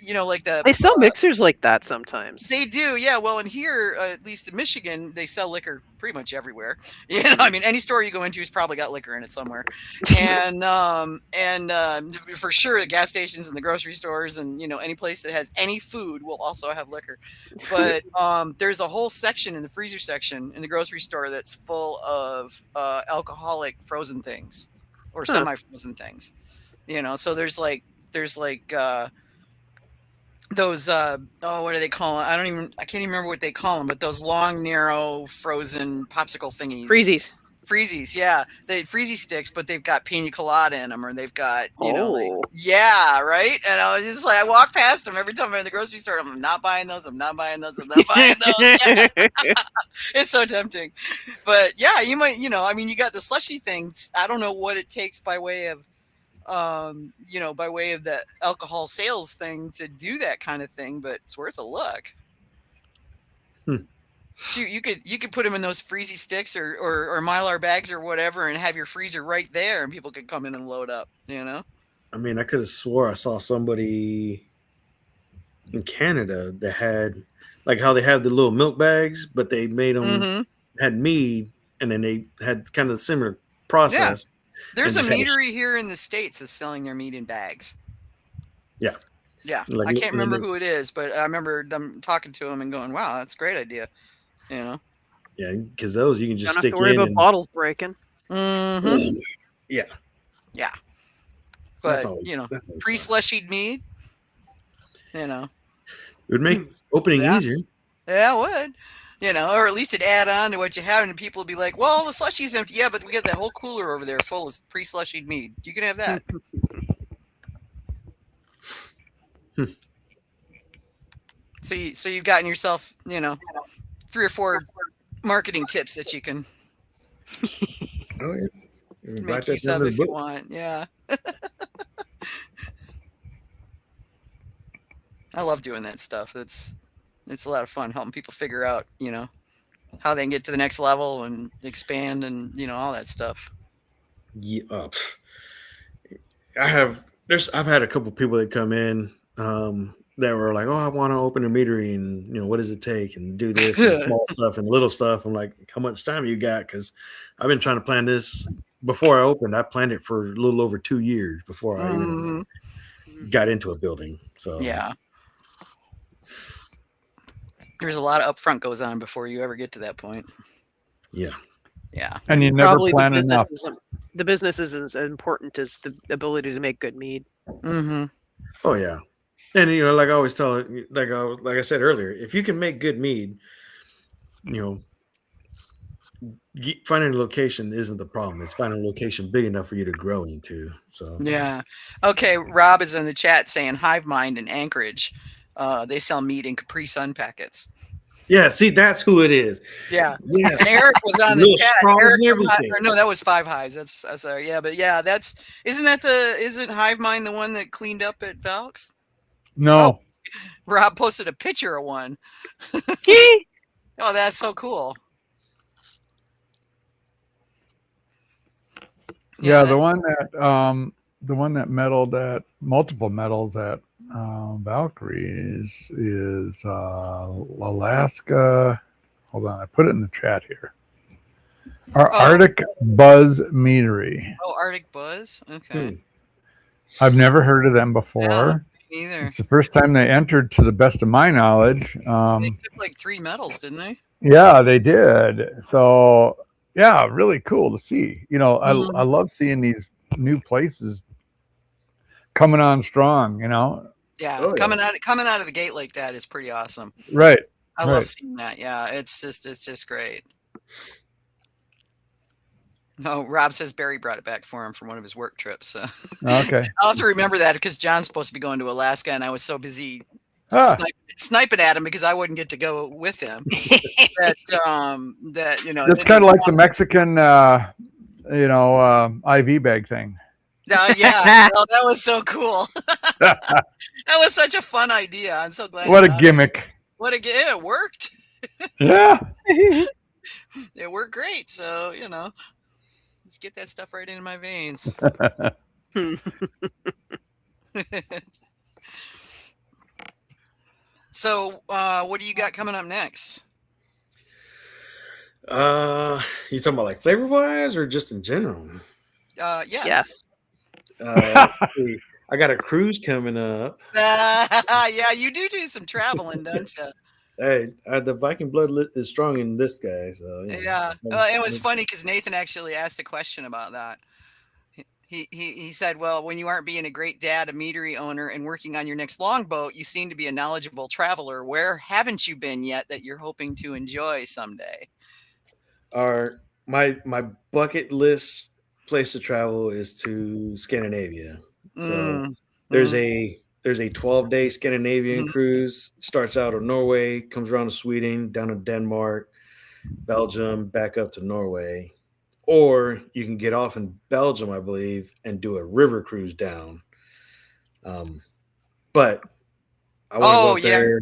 you know, like the They sell mixers like that sometimes. They do, yeah. Well, in here, at least in Michigan, they sell liquor pretty much everywhere. You know, I mean, any store you go into has probably got liquor in it somewhere. And for sure, the gas stations and the grocery stores, and you know, any place that has any food will also have liquor. But there's a whole section in the freezer section in the grocery store that's full of alcoholic frozen things or semi-frozen things. You know, so there's like those what do they call it? I can't even remember what they call them, but those long, narrow, frozen popsicle thingies. Freezies, yeah. They freezy sticks, but they've got pina colada in them, or they've got, you know, like, yeah, right? And I was just like, I walk past them every time I'm in the grocery store. I'm not buying those. I'm not buying those. I'm not buying those. Yeah. It's so tempting. But yeah, you might, you know, I mean, you got the slushy things. I don't know what it takes by way of, you know, by way of the alcohol sales thing to do that kind of thing, but it's worth a look. Shoot, you could put them in those freezy sticks or Mylar bags or whatever, and have your freezer right there, and people could come in and load up. You know. I mean, I could have swore I saw somebody in Canada that had, like, how they have the little milk bags, but they made them had mead, and then they had kind of a similar process. Yeah. There's a meadery here in the States that's selling their mead in bags. Yeah. Yeah. I can't remember who it is, but I remember them talking to them and going, wow, that's a great idea. You know? Yeah, because those you can just stick in. Don't have to worry about bottles breaking. Yeah. Yeah. But, you know, pre-slushied mead, you know. It would make opening easier. Yeah, it would. Or at least it'd add on to what you have, and people would be like, well, the slushie's empty. Yeah, but we got that whole cooler over there full of pre-slushied mead. You can have that. So you've gotten yourself, 3 or 4 marketing tips that you can make use of if you want. Yeah. I love doing that stuff. It's a lot of fun helping people figure out, how they can get to the next level and expand and, all that stuff. Yeah. I've had a couple people that come in that were like, oh, I want to open a meadery, and what does it take, and do this and small stuff and little stuff. I'm like, how much time you got? Because I've been trying to plan this before I opened. I planned it for a little over 2 years before I even got into a building. So yeah, there's a lot of upfront goes on before you ever get to that point. Yeah. And you never Probably plan enough. The business is as important as the ability to make good mead. Oh yeah. And like I always tell, like I said earlier, if you can make good mead, finding a location isn't the problem. It's finding a location big enough for you to grow into. So yeah. Okay, Rob is in the chat saying Hive Mind in Anchorage. They sell mead in Capri Sun packets. Yeah, see, that's who it is. Yeah. Yes. And Eric was on the chat. Eric no, that was Five Hives. That's yeah, but yeah, isn't Hive Mind the one that cleaned up at Valks? No. Oh, Rob posted a picture of one. Oh, that's so cool. Yeah, the one that medaled at multiple medals at Valkyrie is Alaska. Hold on, I put it in the chat here. Arctic Buzz Meadery. Oh, Arctic Buzz. Okay. I've never heard of them before. No, neither. It's the first time they entered, to the best of my knowledge. They took like 3 medals, didn't they? Yeah, they did. So yeah, really cool to see. I love seeing these new places coming on strong. Yeah, coming out of the gate like that is pretty awesome. Right. I love seeing that. Yeah, it's just great. No, Rob says Barry brought it back for him from one of his work trips. So. Okay. I'll have to remember that because John's supposed to be going to Alaska, and I was so busy sniping at him because I wouldn't get to go with him. That It's kind of like the Mexican, IV bag thing. Yeah, well, that was so cool. That was such a fun idea. I'm so glad. What a gimmick! It worked. Yeah, it worked great. So let's get that stuff right into my veins. So, what do you got coming up next? You talking about like flavor wise or just in general? Yes. I got a cruise coming up. Yeah, you do some traveling, don't you? Hey, the Viking blood is strong in this guy. So yeah. It was funny because Nathan actually asked a question about that. He said, well, when you aren't being a great dad, a meadery owner, and working on your next longboat, you seem to be a knowledgeable traveler. Where haven't you been yet that you're hoping to enjoy someday? My bucket list place to travel is to Scandinavia. So there's a 12-day Scandinavian cruise. Starts out of Norway, comes around to Sweden, down to Denmark, Belgium, back up to Norway. Or you can get off in Belgium, I believe, and do a river cruise down. But I want to go up there.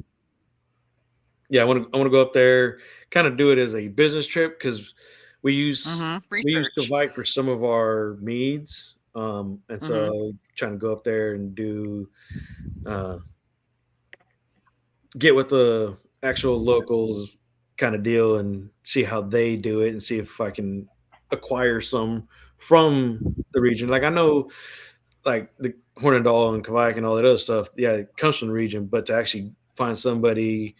Yeah, I want to go up there, kind of do it as a business trip because we use Kvike for some of our meads. And so trying to go up there and do get with the actual locals kind of deal and see how they do it and see if I can acquire some from the region. Like I know like the Hornindal and Kvike and all that other stuff, yeah, it comes from the region, but to actually find somebody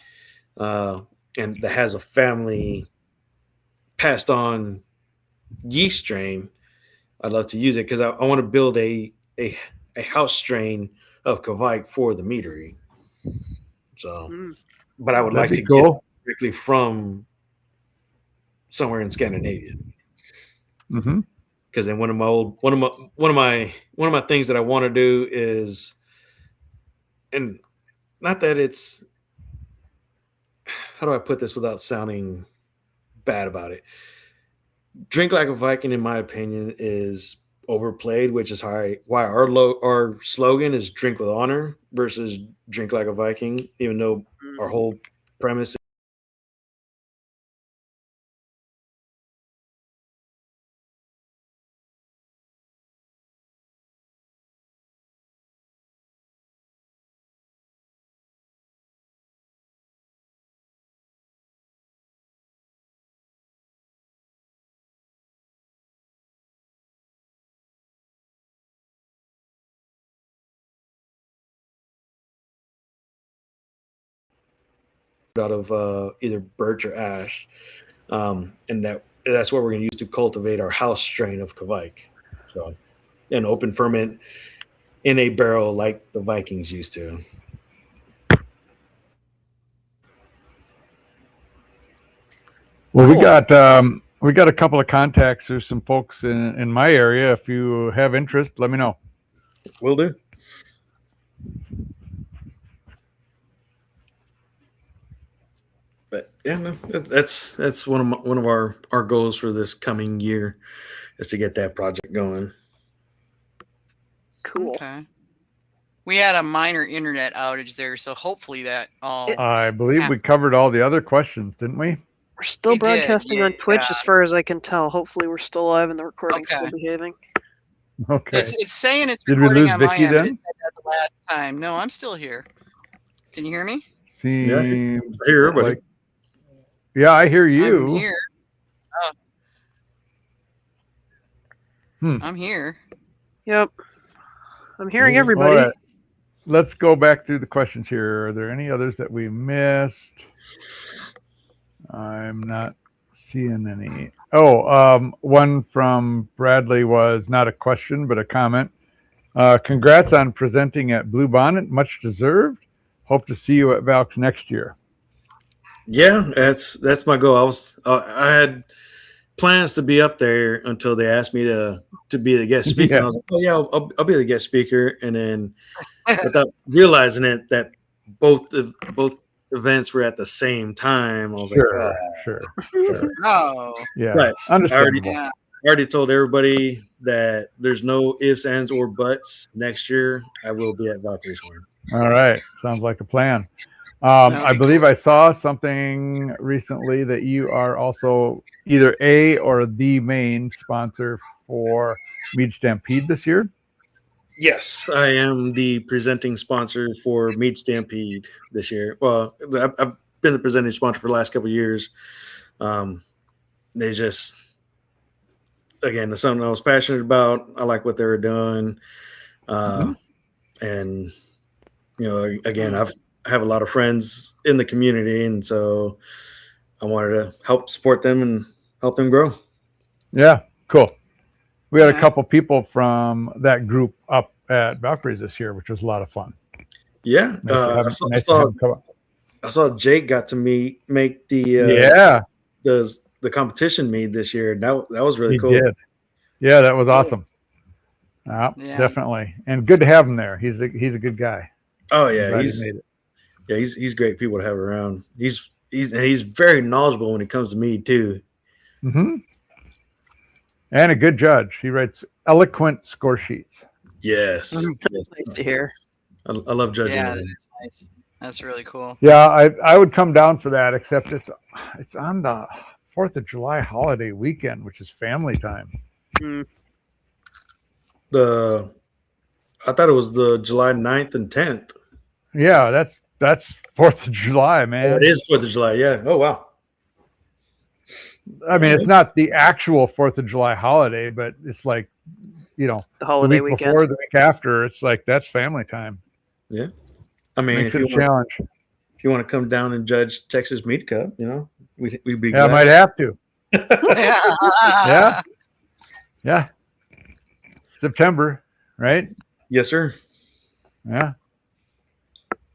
and that has a family passed on yeast strain, I'd love to use it because I want to build a house strain of Kvike for the meadery. So, but I would like to directly from somewhere in Scandinavia. Mm-hmm. Because then one of my things that I want to do is, and not that it's, how do I put this without sounding bad about it? Drink like a Viking, in my opinion, is overplayed, which is why our slogan is "Drink with Honor" versus "Drink like a Viking," even though our whole premise out of either birch or ash, and that's what we're going to use to cultivate our house strain of Kvike. So, an open ferment in a barrel like the Vikings used to. Well, we got a couple of contacts. There's some folks in my area. If you have interest, let me know. Will do. But yeah, no, that's one of our goals for this coming year is to get that project going. Cool. Okay. We had a minor internet outage there, so hopefully that all. I believe we covered all the other questions, didn't we? We're still We did, broadcasting on Twitch, yeah. as far as I can tell. Hopefully, we're still live and the recording's Okay. still behaving. Okay. It's saying it's Did we recording lose on my Vicky end, but then? it said that the last time. No, I'm still here. Can you hear me? Yeah, Seems I hear everybody. like- yeah, I hear you. I'm here. Oh. Hmm. I'm here. Yep. I'm hearing Yeah. everybody. All right. Let's go back through the questions here. Are there any others that we missed? I'm not seeing any. One from Bradley was not a question, but a comment. Congrats on presenting at Blue Bonnet. Much deserved. Hope to see you at Valks next year. Yeah, that's my goal. I had plans to be up there until they asked me to be the guest speaker. Yeah. And I was like, oh yeah, I'll be the guest speaker. And then without realizing it, that both events were at the same time. I was like, Sure. Oh. Yeah. Right. Understandable. Yeah. I already told everybody that there's no ifs, ands, or buts. Next year, I will be at Valkyrie's Horn. All right. Sounds like a plan. That'd I be believe cool. I saw something recently that you are also either a or the main sponsor for Mead Stampede this year. Yes, I am the presenting sponsor for Mead Stampede this year. Well, I've been the presenting sponsor for the last couple of years. They just, again, it's something I was passionate about. I like what they were doing. And, again, I have a lot of friends in the community, and so I wanted to help support them and help them grow. Yeah, cool. We had a Yeah. couple people from that group up at Valkyries this year, which was a lot of fun. Yeah, Nice to have them come up. I saw Jake got to make Yeah, the competition mead this year. That was really he cool. did. Yeah, that was awesome. Yeah. Definitely, and good to have him there. He's a good guy. Oh I'm yeah, glad he made it. he's great people to have around. He's very knowledgeable when it comes to mead too. Mm-hmm. And a good judge. He writes eloquent score sheets. Yes, That's yes. nice to hear. I love judging. Yeah, him. that's nice. That's really cool. Yeah, I would come down for that, except it's on the 4th of July holiday weekend, which is family time. I thought it was the July 9th and 10th. Yeah, that's 4th of July, man. Oh, it is 4th of July. Yeah. Oh wow. I mean, it's not the actual 4th of July holiday, but it's like, The the holiday week weekend. before, the week after. It's like that's family time. Yeah. I mean, Makes it a challenge. if you want to come down and judge Texas Mead Cup, we'd be Yeah, I glad. might have to. Yeah. Yeah. September, right? Yes, sir. Yeah.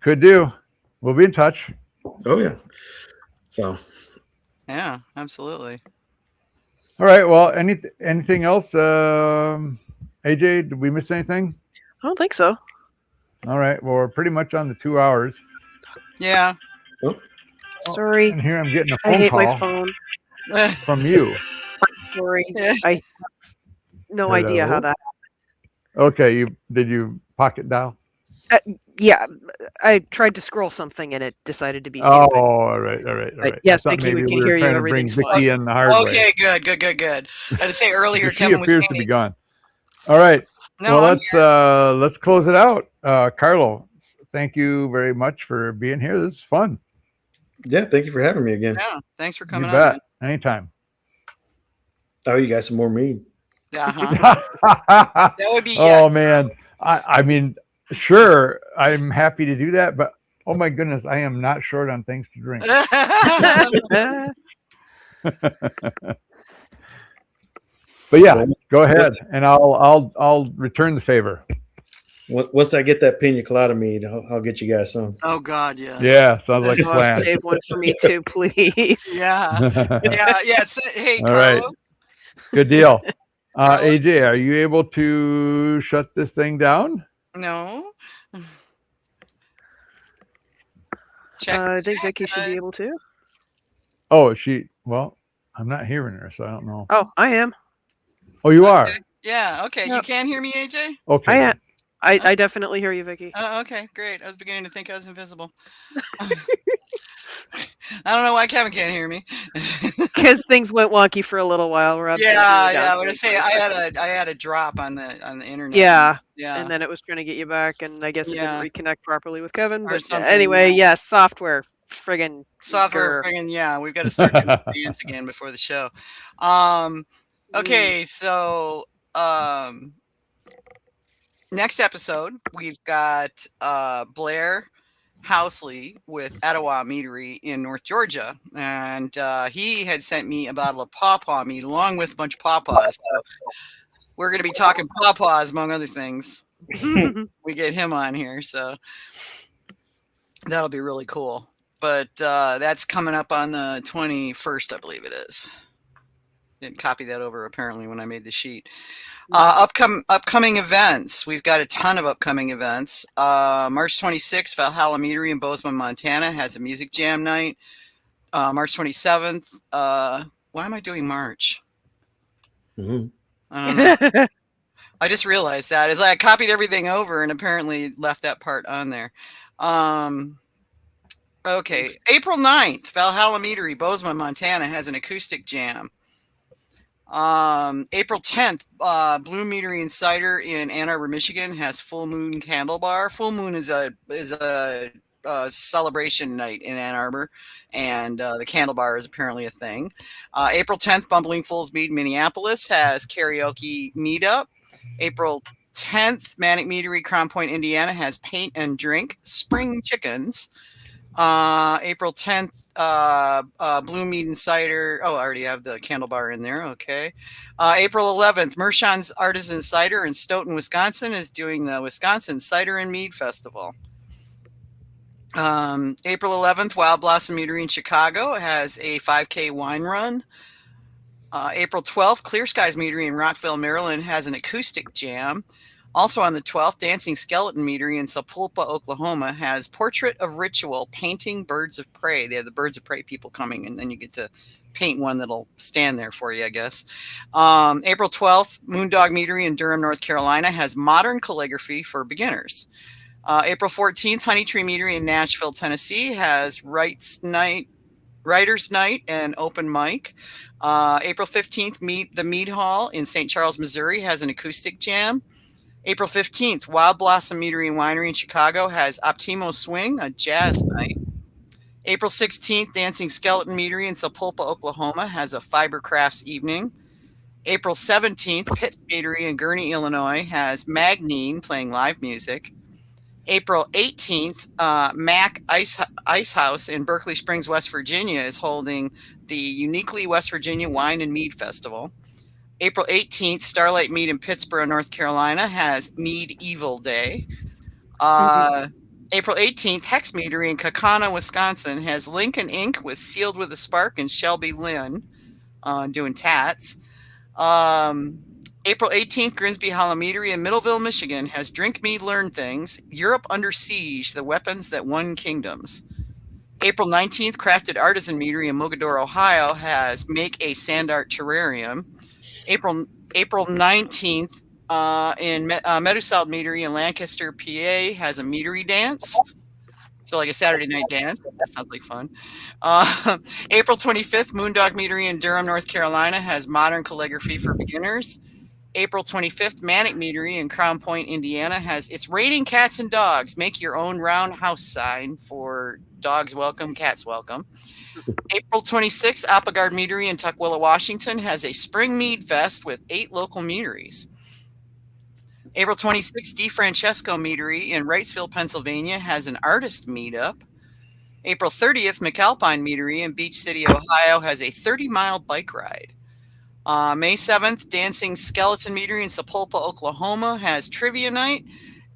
Could do. We'll be in touch. Oh yeah. So Yeah, absolutely. All right. Well, anything else? AJ, did we miss anything? I don't think so. All right. Well, we're pretty much on the 2 hours. Yeah. oh, Sorry. And here I'm getting a I phone hate my call phone. from you. Sorry. Yeah. I have no idea how Hello? that. Okay. Did you pocket dial? Yeah, I tried to scroll something and it decided to be Oh, stupid. all right. Right. I Yes, thought Vicky, maybe we can we were hear you. trying to bring Everything's fine. Vicky in the hard way. Okay, good. I had to say earlier, She Kevin was appears to saying be gone. All right. no. Well, I'm let's close it out. Carlo, thank you very much for being here. This is fun. yeah, thank you for having me again. yeah. Thanks for You coming on. bet. Anytime. Oh, you got some more mead. Uh-huh. That would be Oh man. I mean, sure, I'm happy to do that, but oh my goodness, I am not short on things to drink. But yeah, go ahead, and I'll return the favor. Once I get that pina colada mead, I'll get you guys some. Oh God, yes. Yeah, sounds like a Oh, plan. save one for me too, please. Yeah. Hey, All right. Carlos. Good deal. Carlos? AJ, are you able to shut this thing down? No. Check. I think Vicky should be able to. Oh, well, I'm not hearing her, so I don't know. Oh, I am. Oh, you are? Yeah. Okay. You Yep. can hear me, AJ? Okay. I am. I definitely hear you, Vicky. Okay, great. I was beginning to think I was invisible. I don't know why Kevin can't hear me. Because things went wonky for a little while. We're absolutely Yeah. down I to would it. say I had a drop on the internet. Yeah. Yeah. And then it was trying to get you back, and I guess it Yeah. didn't reconnect properly with Kevin. Or But something. anyway, yes, software, friggin' Software grr. friggin' yeah, we've got to start doing the dance again before the show. Okay, so next episode we've got Blair Housley with Etowah Meadery in North Georgia, and he had sent me a bottle of pawpaw mead along with a bunch of pawpaws. So we're going to be talking pawpaws among other things. We get him on here, so that'll be really cool. But that's coming up on the 21st, I believe it is. Didn't copy that over apparently when I made the sheet. Upcoming events. We've got a ton of upcoming events. March 26th, Valhalla Meadery in Bozeman, Montana has a music jam night. March 27th. Why am I doing March? Mm-hmm. I don't know. I just realized that. It's like I copied everything over and apparently left that part on there. Okay. April 9th, Valhalla Meadery, Bozeman, Montana has an acoustic jam. April 10th, Blue Meadery and Cider in Ann Arbor, Michigan has Full Moon Candle Bar. Full Moon is a celebration night in Ann Arbor, and the Candle Bar is apparently a thing. April 10th, Bumbling Fools Mead, Minneapolis has karaoke meetup. April 10th, Manic Meadery, Crown Point, Indiana has Paint and Drink Spring Chickens. April 10th, Blue Mead and Cider. Oh, I already have the Candle Bar in there. Okay. April 11th, Mershon's Artisan Cider in Stoughton, Wisconsin is doing the Wisconsin Cider and Mead Festival. April 11th, Wild Blossom Meadery in Chicago has a 5K wine run. April 12th, Clear Skies Meadery in Rockville, Maryland has an acoustic jam. Also on the 12th, Dancing Skeleton Meadery in Sapulpa, Oklahoma has Portrait of Ritual painting birds of prey. They have the birds of prey people coming, and then you get to paint one that'll stand there for you, I guess. April 12th, Moondog Meadery in Durham, North Carolina has modern calligraphy for beginners. April 14th, Honey Tree Meadery in Nashville, Tennessee has Writers Night and open mic. April 15th, the Mead Hall in St. Charles, Missouri has an acoustic jam. April 15th, Wild Blossom Meadery and Winery in Chicago has Optimo Swing, a jazz night. April 16th, Dancing Skeleton Meadery in Sapulpa, Oklahoma has a fiber crafts evening. April 17th, Pitt's Meadery in Gurnee, Illinois has Magnine playing live music. April 18th, Mac Ice House in Berkeley Springs, West Virginia is holding the Uniquely West Virginia Wine and Mead Festival. April 18th, Starlight Mead in Pittsburgh, North Carolina has Mead Evil Day. April 18th, Hex Meadery in Kaukauna, Wisconsin has Lincoln Ink with Sealed with a Spark and Shelby Lynn doing tats. April 18th, Grimsby Hollow Meadery in Middleville, Michigan has Drink Me, Learn Things, Europe Under Siege, The Weapons That Won Kingdoms. April 19th, Crafted Artisan Meadery in Mogadore, Ohio has Make a Sand Art Terrarium. April 19th, in Medusalt Meadery in Lancaster, PA has a meadery dance. So like a Saturday night dance. That sounds like fun. April 25th, Moondog Meadery in Durham, North Carolina has modern calligraphy for beginners. April 25th, Manic Meadery in Crown Point, Indiana has It's Raining Cats and Dogs. Make your own round house sign for dogs welcome, cats welcome. April 26th, Applegard Meadery in Tukwila, Washington has a Spring Mead Fest with 8 local meaderies. April 26th, DeFrancesco Meadery in Wrightsville, Pennsylvania has an artist meetup. April 30th, McAlpine Meadery in Beach City, Ohio has a 30-mile bike ride. May 7th, Dancing Skeleton Meadery in Sapulpa, Oklahoma has trivia night.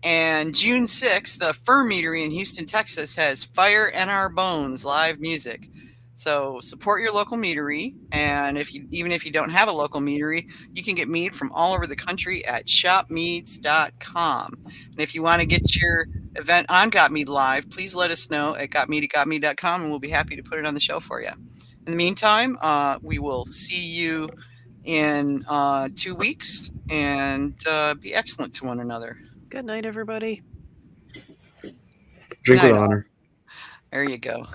And June 6th, the Fur Meadery in Houston, Texas has Fire and Our Bones live music. So support your local meadery, and even if you don't have a local meadery, you can get mead from all over the country at shopmeads.com. And if you want to get your event on Got Mead Live, please let us know at gotmead@gotmead.com, and we'll be happy to put it on the show for you. In the meantime, we will see you in 2 weeks, and be excellent to one another. Good night, everybody. Drink with Night, all. honor. There you go.